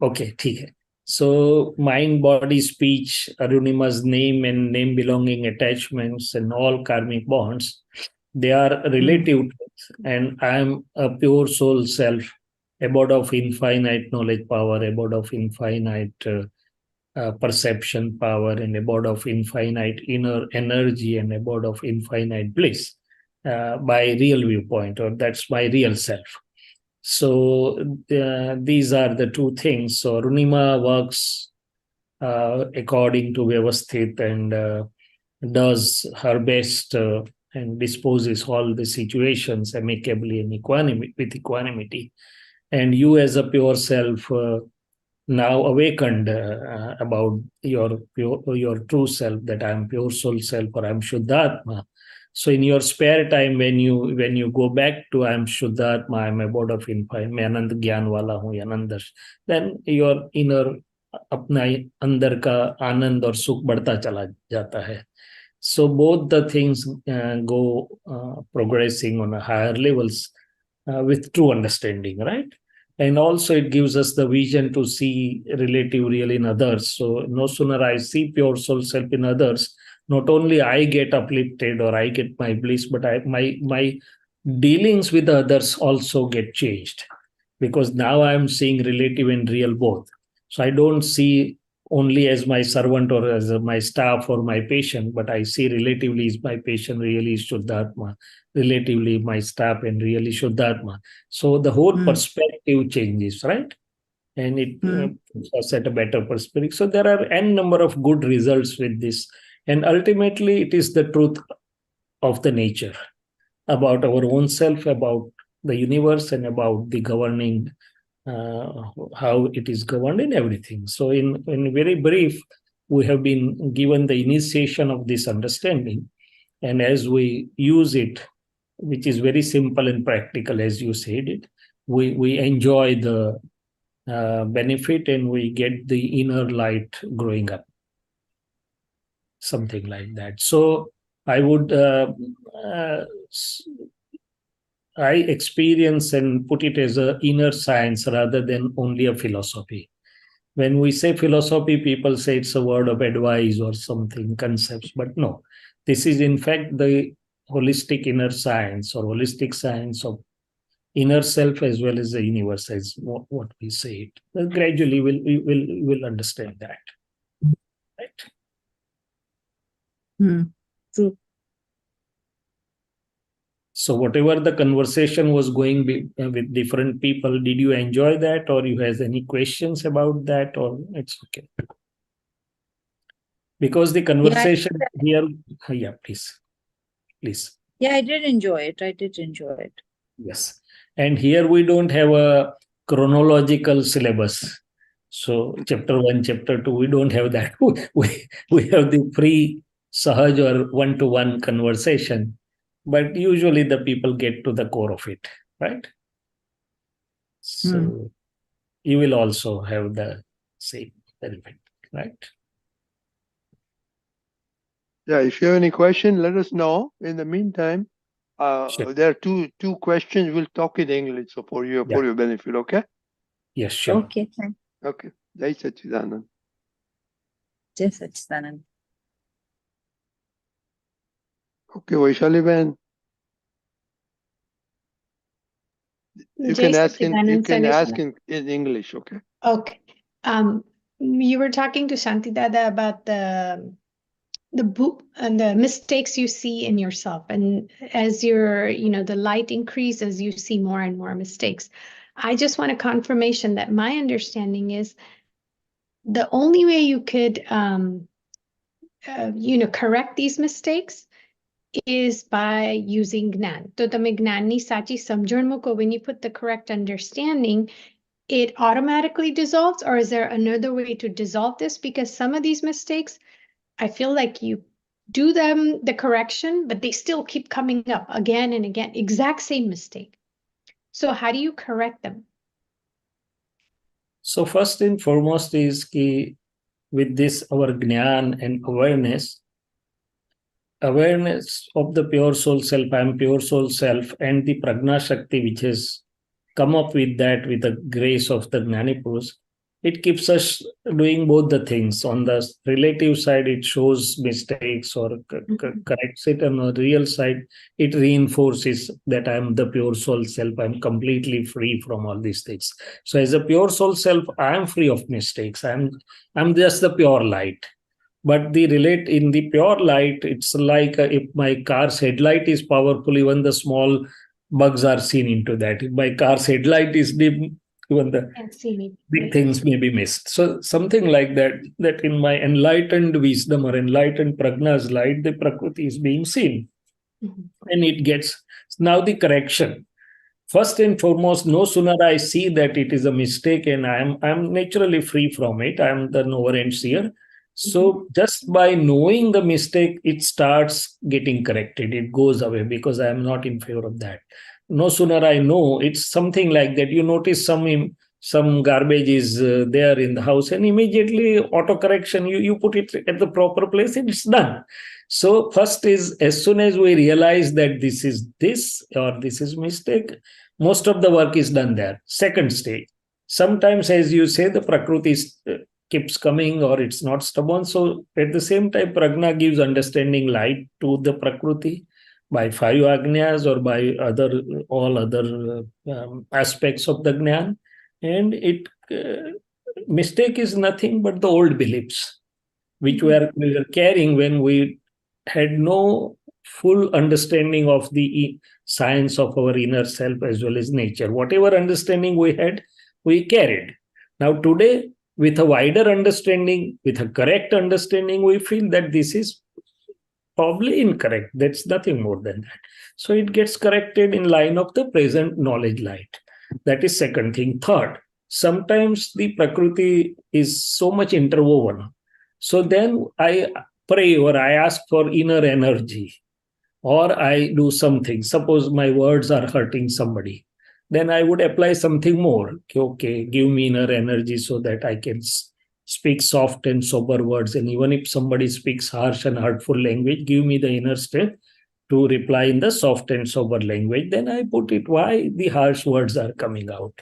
Okay, ठीक है. So mind, body, speech, Arunima's name and name belonging attachments and all karmic bonds, they are relative truth, and I am a pure soul self, abode of infinite knowledge power, abode of infinite perception power, and abode of infinite inner energy, and abode of infinite bliss by real viewpoint, or that's my real self. So these are the two things. So Runima works according to Vyavasthit and does her best and disposes all the situations amicably and with equanimity. And you as a pure self now awakened about your true self, that I am pure soul self or I am Shuddhatma. So in your spare time, when you go back to I am Shuddhatma, I am abode of infinite, मैं आनंद ज्ञान वाला हूँ, आनंद, then your inner अपना अंदर का आनंद और सुख बढ़ता चला जाता है. So both the things go progressing on a higher levels with true understanding, right? And also it gives us the vision to see relative real in others. So no sooner I see pure soul self in others, not only I get uplifted or I get my bliss, but my dealings with others also get changed, because now I am seeing relative and real both. So I don't see only as my servant or as my staff or my patient, but I see relatively is my patient, really is Shuddhatma, relatively my staff and really Shuddhatma. So the whole perspective changes, right? And it puts us at a better perspective. So there are n number of good results with this. And ultimately, it is the truth of the nature about our own self, about the universe, and about the governing, how it is governed in everything. So in very brief, we have been given the initiation of this understanding. And as we use it, which is very simple and practical, as you said it, we enjoy the benefit and we get the inner light growing up. Something like that. So I would I experience and put it as an inner science rather than only a philosophy. When we say philosophy, people say it's a word of advice or something, concepts, but no. This is in fact the holistic inner science or holistic science of inner self as well as the universe, as what we say it. But gradually we'll understand that. Right? True. So whatever the conversation was going with different people, did you enjoy that, or you has any questions about that, or it's okay? Because the conversation here, yeah, please. Yeah, I did enjoy it. Yes, and here we don't have a chronological syllabus. So chapter 1, chapter 2, we don't have that. We have the free sahaj or one-to-one conversation. But usually the people get to the core of it, right? So you will also have the same benefit, right? Yeah, if you have any question, let us know. In the meantime, Sure. there are two questions. We'll talk in English, so for your benefit, okay? Yes, sure. Okay, thanks. Okay. Jai Sachidanand. Jai Sachidanand. Okay, Vaishali Ben. You can ask in English, okay? Okay. You were talking to Shanti Dada about the book and the mistakes you see in yourself, and as the light increases, you see more and more mistakes. I just want a confirmation that my understanding is the only way you could correct these mistakes is by using Gnan. તો તમે જ્ઞાનની સાચી સમજણ મૂકો, when you put the correct understanding, it automatically dissolves, or is there another way to dissolve this? Because some of these mistakes, I feel like you do them, the correction, but they still keep coming up again and again, exact same mistake. So how do you correct them? So first and foremost is with this, our Gnan and awareness of the pure soul self, I am pure soul self, and the Prajna Shakti, which has come up with that with the grace of the Gnani Purush, it keeps us doing both the things. On the relative side, it shows mistakes or corrects it. On the real side, it reinforces that I'm the pure soul self. I'm completely free from all these things. So as a pure soul self, I am free of mistakes. I'm just the pure light. But in the pure light, it's like if my car's headlight is powerful, even the small bugs are seen into that. If my car's headlight is dim, even the big things may be missed. So something like that, that in my enlightened wisdom or enlightened prajna's light, the Prakriti is being seen. And it gets now the correction. First and foremost, no sooner I see that it is a mistake and I'm naturally free from it. I'm the knower and seer. So just by knowing the mistake, it starts getting corrected. It goes away because I am not in favor of that. No sooner I know, it's something like that. You notice some garbage is there in the house, and immediately auto correction. You put it at the proper place, and it's done. So first is, as soon as we realize that this is this or this is mistake, most of the work is done there. Second stage, sometimes, as you say, the Prakriti keeps coming or it's not stubborn. So at the same time, Prajna gives understanding light to the Prakriti by 5 Agnyas or by all other aspects of the Gnan. And mistake is nothing but the old beliefs, which we were carrying when we had no full understanding of the science of our inner self as well as nature. Whatever understanding we had, we carried. Now today, with a wider understanding, with a correct understanding, we feel that this is probably incorrect. That's nothing more than that. So it gets corrected in line of the present knowledge light. That is second thing. Third, sometimes the Prakriti is so much interwoven. So then I pray or I ask for inner energy, or I do something. Suppose my words are hurting somebody, then I would apply something more. Okay, give me inner energy so that I can speak soft and sober words. And even if somebody speaks harsh and hurtful language, give me the inner strength to reply in the soft and sober language. Then I put it why the harsh words are coming out.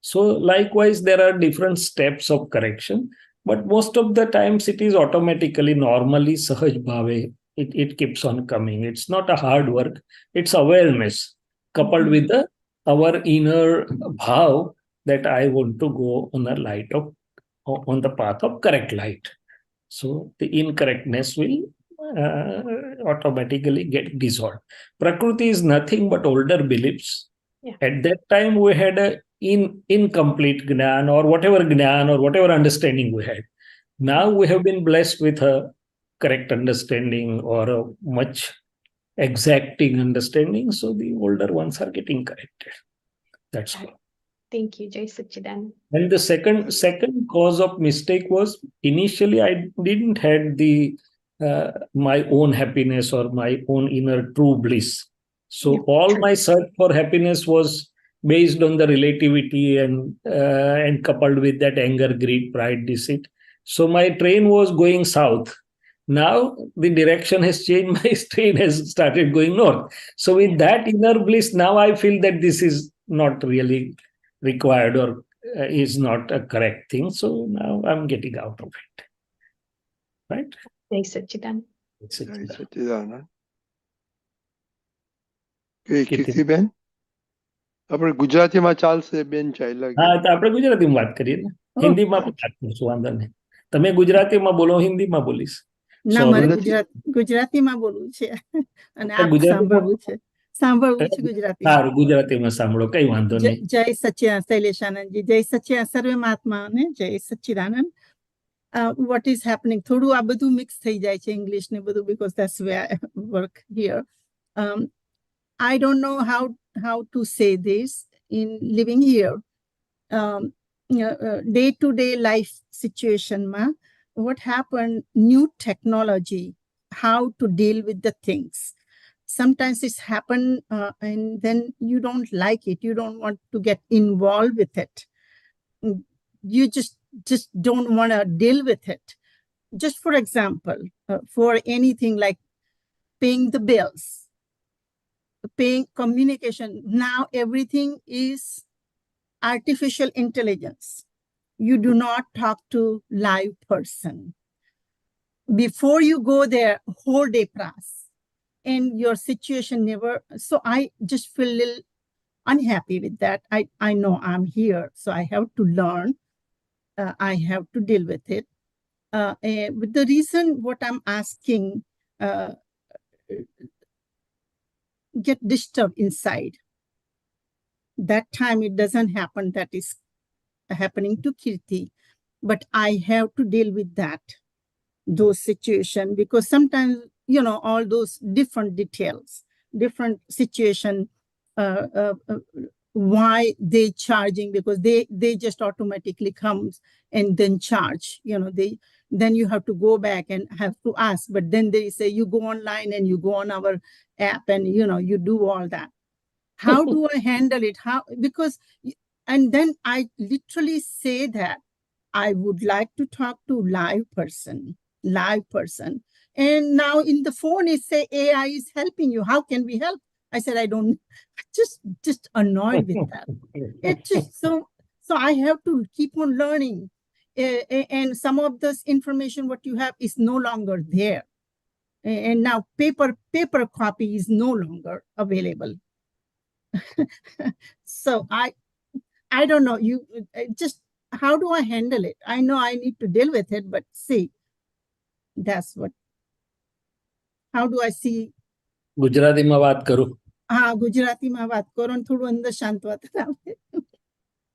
So likewise, there are different steps of correction, but most of the times it is automatically, normally, sahaj bhave. It keeps on coming. It's not a hard work. It's awareness coupled with our inner bhav that I want to go on the path of correct light. So the incorrectness will automatically get dissolved. Prakriti is nothing but older beliefs. At that time, we had a incomplete Gnan or whatever understanding we had. Now we have been blessed with a correct understanding or a much exacting understanding. So the older ones are getting corrected. That's all. Thank you, Jai Satchidanand. And the second cause of mistake was initially I didn't had the my own happiness or my own inner true bliss. So all my search for happiness was based on the relativity and coupled with that anger, greed, pride, deceit. So my train was going south. Now the direction has changed. My train has started going north. So with that inner bliss, now I feel that this is not really required or is not a correct thing. So now I'm getting out of it. Right? Jai Satchidanand. જય સચ્ચિદાનંદ. કીર્તિબેન, આપણે ગુજરાતીમાં ચાલશે બેન ચાલ્યા હા, તો આપણે ગુજરાતીમાં વાત કરીએ ને. હિન્દીમાં પણ વાત કરશું, વાંધો નહીં. તમે ગુજરાતીમાં બોલો, હિન્દીમાં બોલીશ. ના, મારે ગુજરાતીમાં બોલવું છે અને આપ સાંભળવું છે. સારું, ગુજરાતીમાં સાંભળો, કઈ વાંધો નહીં. જય સચ્ચિદાનંદ શૈલેષાનંદજી, જય સચ્ચિદાનંદ સર્વે મહાત્માઓને જય સચ્ચિદાનંદ. What is happening, થોડું આ બધું મિક્સ થઈ જાય છે ઇંગ્લિશ ને બધું, because that's where I work here. I don't know how to say this in living here. Day-to-day life situation ma, what happened, new technology, how to deal with the things. Sometimes it's happened and then you don't like it. You don't want to get involved with it. You just don't want to deal with it. Just for example, for anything like paying the bills, paying communication. Now everything is artificial intelligence. You do not talk to live person. Before you go there, whole day pras, and your situation never. So I just feel a little unhappy with that. I know I'm here, so I have to learn. I have to deal with it. With the reason what I'm asking, get disturbed inside. That time it doesn't happen. That is happening to Kirti, but I have to deal with that, those situations, because sometimes, you know, all those different details, different situation, why they charging, because they just automatically comes and then charge, you know, then you have to go back and have to ask, but then they say you go online and you go on our app and, you know, you do all that. How do I handle it? How, because, and then I literally say that I would like to talk to live person. And now in the phone, it say AI is helping you. How can we help? I said, I don't, just annoyed with that. It's just so I have to keep on learning. And some of this information, what you have is no longer there. And now paper copy is no longer available. So I don't know, you just, how do I handle it? I know I need to deal with it, but see, that's what, how do I see? ગુજરાતીમાં વાત કરું. હા, ગુજરાતીમાં વાત કરો ને થોડું અંદર શાંત વાતાવરણ આવે.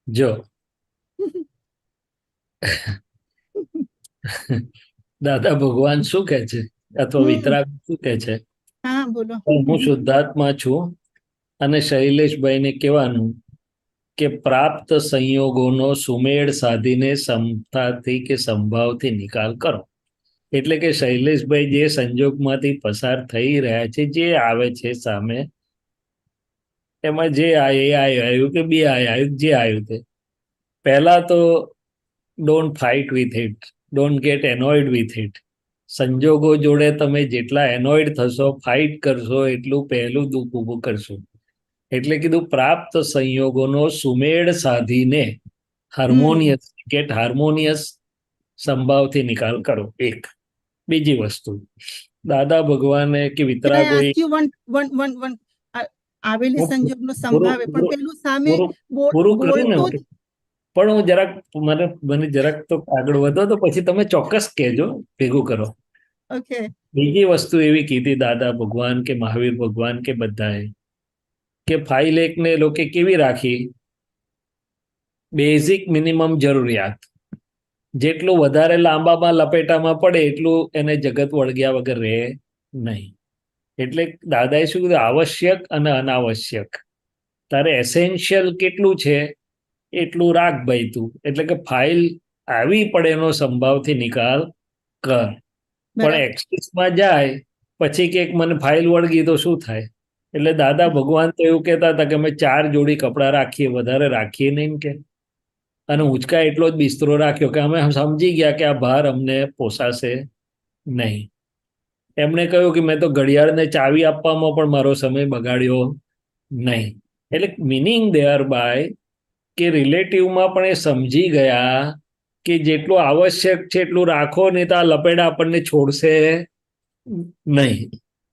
જો દાદા ભગવાન શું કહે છે અથવા વિતરાગ શું કહે છે? હા, બોલો. હું શુદ્ધાત્મા છું અને શૈલેષભાઈને કહેવાનું કે પ્રાપ્ત સંયોગોનો સુમેળ સાધીને સમતાથી કે સંભાવથી નિકાલ કરો. એટલે કે શૈલેષભાઈ જે સંજોગમાંથી પસાર થઈ રહ્યા છે, જે આવે છે સામે, એમાં જે આવ્યું કે બી આવ્યું, જે આવ્યું તે પહેલા તો don't fight with it, don't get annoyed with it. સંજોગો જોડે તમે જેટલા એનોયડ થશો, ફાઇટ કરશો, એટલું પહેલું દુઃખ ઊભું કરશો. એટલે કીધું પ્રાપ્ત સંયોગોનો સુમેળ સાધીને હાર્મોનિયસ, ગેટ હાર્મોનિયસ સંભાવથી નિકાલ કરો. એક. બીજી વસ્તુ, દાદા ભગવાને કે વિતરાગોએ આવેલી સંજોગનો સંભાવે, પણ પેલું સામે પૂરું કર્યું ને. બોલતો. પણ હું જરાક મને જરાક તો આગળ વધો તો પછી તમે ચોક્કસ કહેજો, ભેગું કરો. ઓકે. બીજી વસ્તુ એવી કીધી દાદા ભગવાન કે મહાવીર ભગવાન કે બધાએ, કે ફાઇલ એકને લોકો કેવી રાખી? બેઝિક મિનિમમ જરૂરિયાત. જેટલું વધારે લાંબામાં લપેટામાં પડે એટલું એને જગત વળગ્યા વગર રહે નહીં. એટલે દાદાએ શું કીધું? આવશ્યક અને અનાવશ્યક. તારે એસેન્શિયલ કેટલું છે એટલું રાખ ભાઈ તું. એટલે કે ફાઇલ આવી પડે એનો સંભાવથી નિકાલ કર. પણ એક્સેસમાં જાય પછી કે મને ફાઇલ વળગી તો શું થાય? એટલે દાદા ભગવાન તો એવું કહેતા હતા કે અમે 4 જોડી કપડાં રાખીએ, વધારે રાખીએ નહીં કે. અને ઊંચકા એટલો જ બિસ્તરો રાખ્યો કે અમે સમજી ગયા કે આ ભાર અમને પોસાશે નહીં. એમણે કહ્યું કે મેં તો ઘડિયાળને ચાવી આપવામાં પણ મારો સમય બગાડ્યો નહીં. એટલે મિનિંગ દેર બાય કે રિલેટિવમાં પણ એ સમજી ગયા કે જેટલું આવશ્યક છે એટલું રાખો, નહીં તો આ લપેડા આપણને છોડશે નહીં.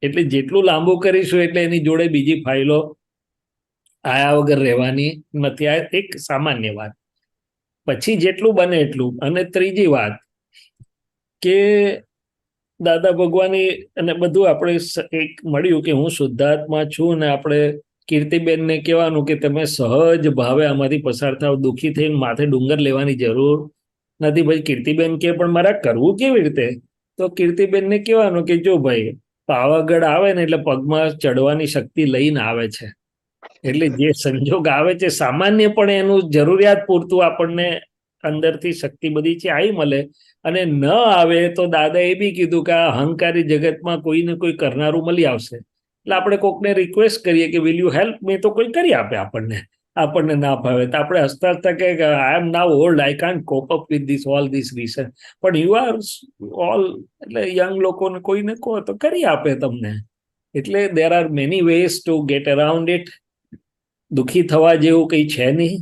એટલે જેટલું લાંબુ કરીશું એટલે એની જોડે બીજી ફાઇલો આયા વગર રહેવાની નથી. આ એક સામાન્ય વાત. પછી જેટલું બને એટલું. અને ત્રીજી વાત કે દાદા ભગવાનની અને બધું આપણે એક મળ્યું કે હું શુદ્ધાત્મા છું ને આપણે કીર્તિબેનને કહેવાનું કે તમે સહજ ભાવે આમાંથી પસાર થાવ, દુઃખી થઈને માથે ડુંગર લેવાની જરૂર નથી. ભાઈ કીર્તિબેન કે પણ મારે કરવું કેવી રીતે? તો કીર્તિબેનને કહેવાનું કે જો ભાઈ પાવાગઢ આવે ને એટલે પગમાં ચડવાની શક્તિ લઈને આવે છે. એટલે જે સંજોગ આવે છે સામાન્યપણે એનું જરૂરિયાત પૂરતું આપણને અંદરથી શક્તિ બધી છે આવી મળે. અને ન આવે તો દાદા એ બી કીધું કે આ અહંકારી જગતમાં કોઈને કોઈ કરનારું મળી આવશે. એટલે આપણે કોકને રિક્વેસ્ટ કરીએ કે વિલ યુ હેલ્પ મી, તો કોઈ કરી આપે. આપણને ના ભાવે તો આપણે હસતા હસતા કે I am now old, I can't cope up with this all this reason, પણ યુ આર ઓલ, એટલે યંગ લોકોને કોઈને કહો તો કરી આપે તમને. એટલે there are many ways to get around it. દુઃખી થવા જેવું કંઈ છે નહીં.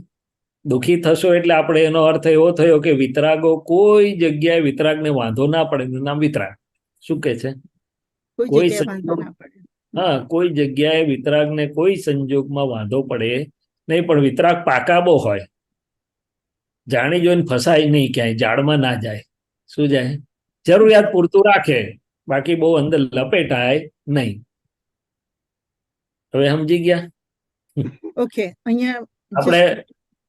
દુઃખી થશો એટલે આપણે એનો અર્થ એવો થયો કે વિતરાગો કોઈ જગ્યાએ વિતરાગને વાંધો ના પડે એનું નામ વિતરાગ. શું કે છે? કોઈ જગ્યાએ વાંધો સંજોગ ના પડે. હા, કોઈ જગ્યાએ વિતરાગને કોઈ સંજોગમાં વાંધો પડે નહીં, પણ વિતરાગ પાકા બહુ હોય, જાણી જોઈને ફસાય નહીં, ક્યાંય જાળમાં ના જાય. શું જાય? જરૂરિયાત પૂરતું રાખે, બાકી બહુ અંદર લપેટાય નહીં. હવે સમજી ગયા? ઓકે, અહીંયા આપણે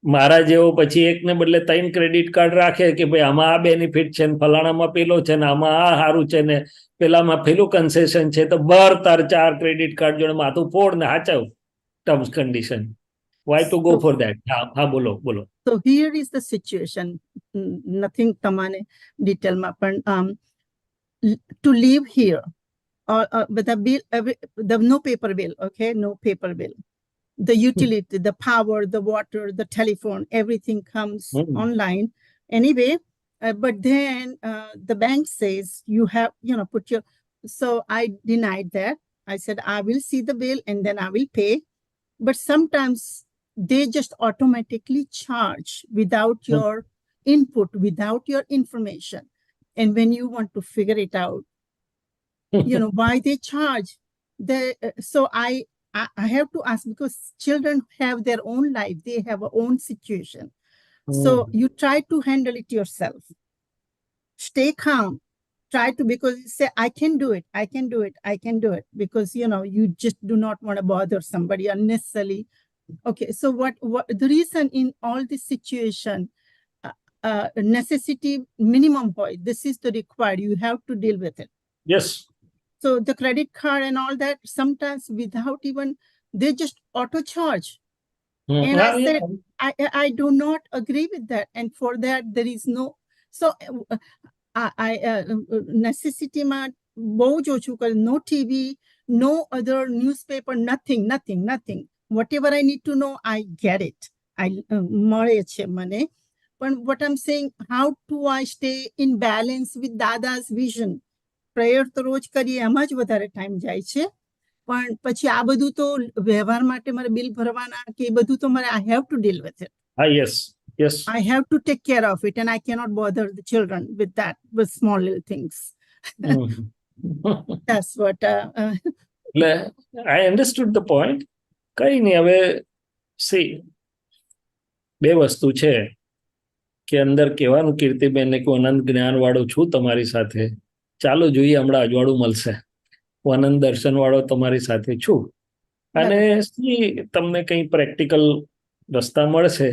મારા જેવો પછી એકને બદલે 3 ક્રેડિટ કાર્ડ રાખે કે ભાઈ આમાં આ બેનિફિટ છે ને ફલાણામાં પેલો છે ને આમાં આ સારું છે ને પેલામાં પેલું કન્સેશન છે, તો બર તાર 4 ક્રેડિટ કાર્ડ જોડે માથું ફોડ ને હાચવ terms condition. Why to go for that? હા, બોલો બોલો. So here is the situation. Nothing tamane detail ma, but to live here, but the bill, the no paper bill, okay, no paper bill. The utility, the power, the water, the telephone, everything comes online anyway. But then the bank says you have, put your. So I denied that. I said I will see the bill and then I will pay. But sometimes they just automatically charge without your input, without your information. And when you want to figure it out, why they charge. So I have to ask, because children have their own life, they have their own situation. So you try to handle it yourself. Stay calm. Try to, because you say, I can do it, I can do it, I can do it. Because, you just do not want to bother somebody unnecessarily. Okay, so what the reason in all this situation, necessity minimum point, this is the required, you have to deal with it. Yes. So the credit card and all that, sometimes without even, they just auto charge. And I said, I do not agree with that. And for that, there is no, so necessity ma bow jo chu kar, no TV, no other newspaper, nothing. Whatever I need to know, I get it. મળે છે મને. But what I'm saying, how do I stay in balance with Dada's vision? Prayer તો રોજ કરીએ, એમાં જ વધારે ટાઈમ જાય છે. પણ પછી આ બધું તો વ્યવહાર માટે મારે બિલ ભરવાના કે એ બધું તો મારે I have to deal with it. Yes. I have to take care of it and I cannot bother the children with that, with small little things. That's what. I understood the point. કઈ નહીં, હવે સી બે વસ્તુ છે કે અંદર કહેવાનું કીર્તિબેનને કે અનંત જ્ઞાન વાળો છું તમારી સાથે, ચાલો જોઈએ હમણાં અજવાળું મળશે, હું અનંત દર્શન વાળો તમારી સાથે છું, અને તમને કંઈ પ્રેક્ટિકલ રસ્તા મળશે.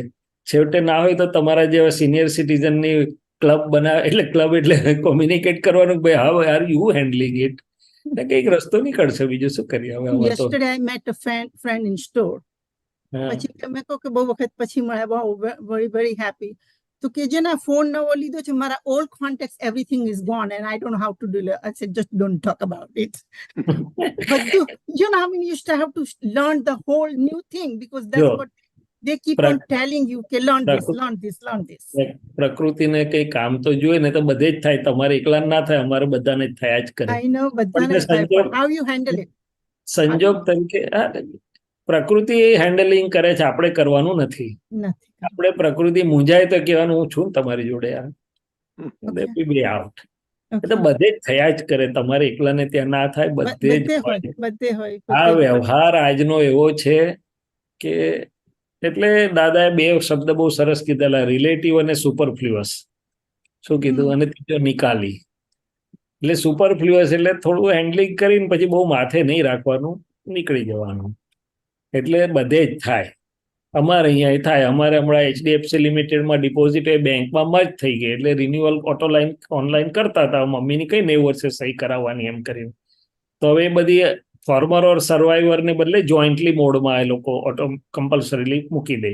છેવટે ના હોય તો તમારા જેવા સિનિયર સિટીઝનની ક્લબ બનાવે, એટલે ક્લબ એટલે કોમ્યુનિકેટ કરવાનું, ભાઈ how are you handling it, કંઈક રસ્તો નીકળશે. બીજું શું કરીએ હવે? Yesterday I met a friend in store. પછી મેં કહું કે બહુ વખત પછી મળ્યા, બહુ very happy. તો કે જે ના ફોન નવો લીધો છે, મારા old contacts, everything is gone and I don't know how to do it. I said, just don't talk about it. But I mean, you still have to learn the whole new thing, because that's what they keep on telling you, okay, learn this. પ્રકૃતિને કઈ કામ તો જોઈએ ને, તો બધે જ થાય, તમારે એકલા ના થાય, અમારે બધાને થયા જ કરે. I know, બધાને થાય, but how you handle it? સંજોગ તરીકે પ્રકૃતિ હેન્ડલિંગ કરે છે, આપણે કરવાનું નથી. આપણે પ્રકૃતિ મૂંઝાય તો કહેવાનું હું છું તમારી જોડે, આઉટ. એટલે બધે જ થયા જ કરે, તમારે એકલાને ત્યાં ના થાય, બધે જ હોય. આ વ્યવહાર આજનો એવો છે કે, એટલે દાદાએ બે શબ્દ બહુ સરસ કીધેલા, રિલેટિવ અને સુપરફ્લુઅસ. શું કીધું? અને ત્રીજો નિકાલી. એટલે સુપરફ્લુઅસ એટલે થોડું હેન્ડલિંગ કરીને પછી બહુ માથે નહીં રાખવાનું, નીકળી જવાનું. એટલે બધે જ થાય. અમારે અહીંયા થાય, અમારે હમણાં HDFC લિમિટેડમાં ડિપોઝિટ એ બેંકમાં મર્જ થઈ ગઈ, એટલે રિન્યુઅલ ઓનલાઈન કરતા હતા, મમ્મીની કઈ 90 વર્ષે સહી કરાવવાની એમ કરીને. તો હવે એ બધી ફોર્મર ઓર સર્વાઈવરને બદલે જોઈન્ટલી મોડમાં એ લોકો ઓટો કમ્પલસરીલી મૂકી દે.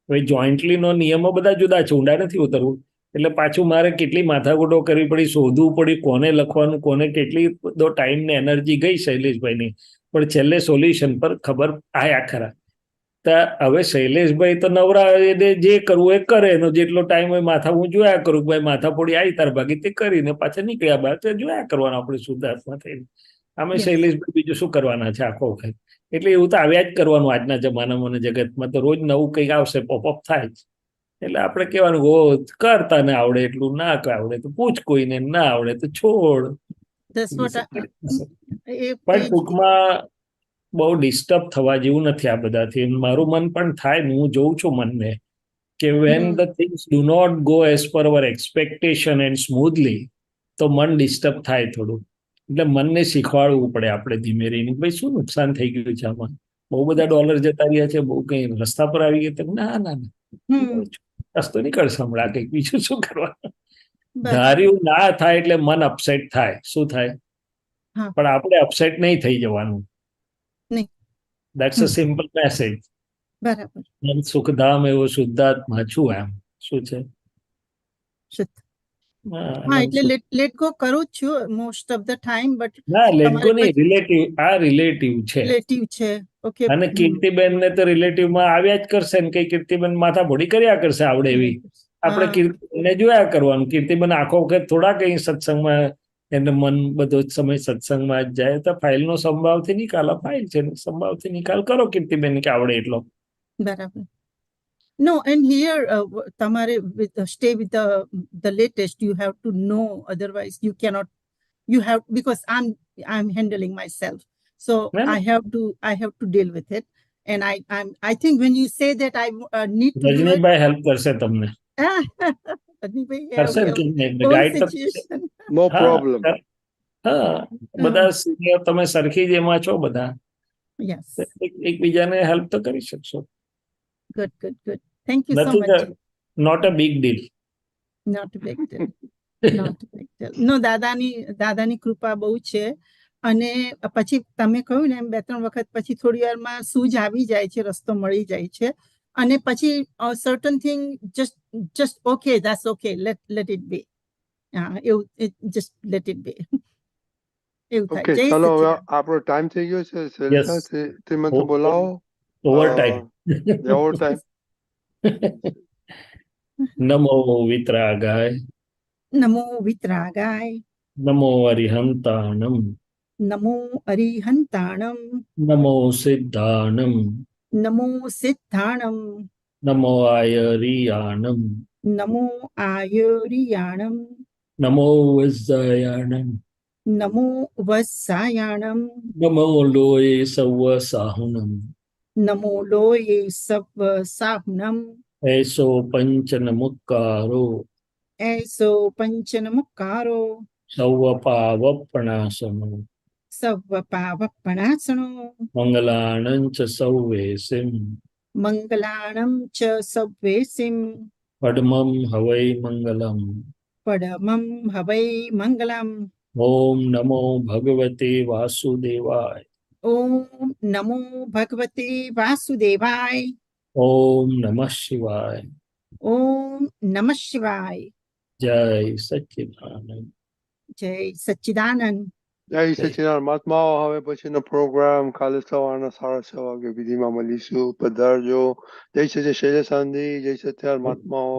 હવે જોઈન્ટલીનો નિયમો બધા જુદા છે, ઊંડા નથી ઉતરવું. એટલે પાછું મારે કેટલી માથાકૂટો કરવી પડી, શોધવું પડ્યું કોને લખવાનું, કોને કેટલી બધો ટાઈમ ને એનર્જી ગઈ શૈલેષભાઈની, પણ છેલ્લે સોલ્યુશન પર ખબર આયા ખરા. હવે શૈલેષભાઈ તો નવરા, એને જે કરવું એ કરે, એનો જેટલો ટાઈમ હોય માથા હું જોયા કરું કે ભાઈ માથાપોડી આવી તાર ભાગી, તે કરીને પાછા નીકળ્યા બહાર, જોયા કરવાનું આપણે શુદ્ધાત્મા થઈને. અમે શૈલેષભાઈ બીજું શું કરવાના છે આખો વખત? એટલે એવું તો આવ્યા જ કરવાનું આજના જમાનામાં, જગતમાં તો રોજ નવું કંઈક આવશે, પોપઅપ થાય જ. એટલે આપણે કહેવાનું હો કર, તને આવડે એટલું, ના આવડે તો પૂછ કોઈને, ના આવડે તો છોડ. That's what પણ ટૂંકમાં બહુ ડિસ્ટર્બ થવા જેવું નથી આ બધાથી. મારું મન પણ થાય ને, હું જોઉં છું મનને કે when the things do not go as per our expectation and સ્મૂધલી, તો મન ડિસ્ટર્બ થાય થોડું. એટલે મનને શીખવાડવું પડે આપણે ધીમે રહીને, ભાઈ શું નુકસાન થઈ ગયું છે આમાં, બહુ બધા ડોલર જતા રહ્યા છે, બહુ કઈ રસ્તા પર આવી ગયા, ના ના ના રસ્તો નીકળશે હમણાં, કંઈક બીજું શું કરવા. ધાર્યું ના થાય એટલે મન અપસેટ થાય. શું થાય? પણ આપણે અપસેટ નહીં થઈ જવાનું. That's a simple message. બરાબર. સુખધામ એવો શુદ્ધાત્મા છું, એમ શું છે. હા, એટલે લેટ ગો કરું જ છું most of the time, but ના લેટ ગો નહીં, રિલેટિવ. આ રિલેટિવ છે. રિલેટિવ છે. ઓકે. અને કીર્તિબેન ને તો રિલેટિવ માં આવ્યા જ કરશે ને, કઈ કીર્તિબેન માથા ભોડી કર્યા કરશે આવડે એવી. આપણે કીર્તિબેનને જોયા કરવાનું. કીર્તિબેન આખો વખત થોડા કઈ સત્સંગમાં એને મન બધો સમય સત્સંગમાં જ જાય, તો ફાઇલનો સંભાવથી નિકાલ, ફાઇલ છે, સંભાવથી નિકાલ કરો કીર્તિબેન કે આવડે એટલો. બરાબર. No, and here, Tamare, stay with the latest. You have to know, otherwise you cannot. You have, because I'm handling myself, so I have to deal with it. And I think when you say that I need to. Rajnibhai help કરશે તમને. કરશે ગાઈડ તો. નો પ્રોબ્લેમ. હા, બધા સિનિયર તમે સરખી જ એમાં છો બધા. Yes. એકબીજાને હેલ્પ તો કરી શકશો. Good. Thank you so much. Not a big deal. Not a big deal. Not a big deal. No, દાદાની કૃપા બહુ છે. અને પછી તમે કહ્યું ને એમ 2-3 વખત પછી થોડી વારમાં સૂઝ આવી જાય છે, રસ્તો મળી જાય છે. અને પછી certain thing just okay, that's okay, let it be. એવું just let it be. એવું થાય. ઓકે, ચાલો હવે આપણો ટાઈમ થઈ ગયો છે. તે મને બોલાવો. Over time. Over time. નમો વિતરાગાય. નમો વિતરાગાય. નમો અરિહંતાણમ. નમો અરિહંતાણમ. નમો સિદ્ધાણમ. નમો સિદ્ધાણમ. નમો આયરિયાણમ. નમો આયરિયાણમ. નમો વજ્જાયાણમ. નમો વત્સાયાણમ. નમો લોય સવ સાહુનમ. નમો લોય સવ સાહુનમ. એસો પંચનમુક્કારો. એસો પંચનમુક્કારો. સૌ પાવપણાસનો. સવ પાવપણાસનો. મંગલાણં ચ સૌવેસિમ. મંગલાણં ચ સૌવેસિમ. પડમં હવૈ મંગલમ. પડમં હવૈ મંગલમ. ઓમ નમો ભગવતે વાસુદેવાય. ઓમ નમો ભગવતે વાસુદેવાય. ઓમ નમઃ શિવાય. ઓમ નમઃ શિવાય. જય સચ્ચિદાનંદ. જય સચ્ચિદાનંદ. જય સચ્ચિદાનંદ. મહાત્માઓ, હવે પછીનો પ્રોગ્રામ કાલે સવારના 6:30 વાગે વિધિમાં મળીશું. પધારજો. જય સચ્ચિદાનંદ. જય સચ્ચિદાનંદ મહાત્માઓ.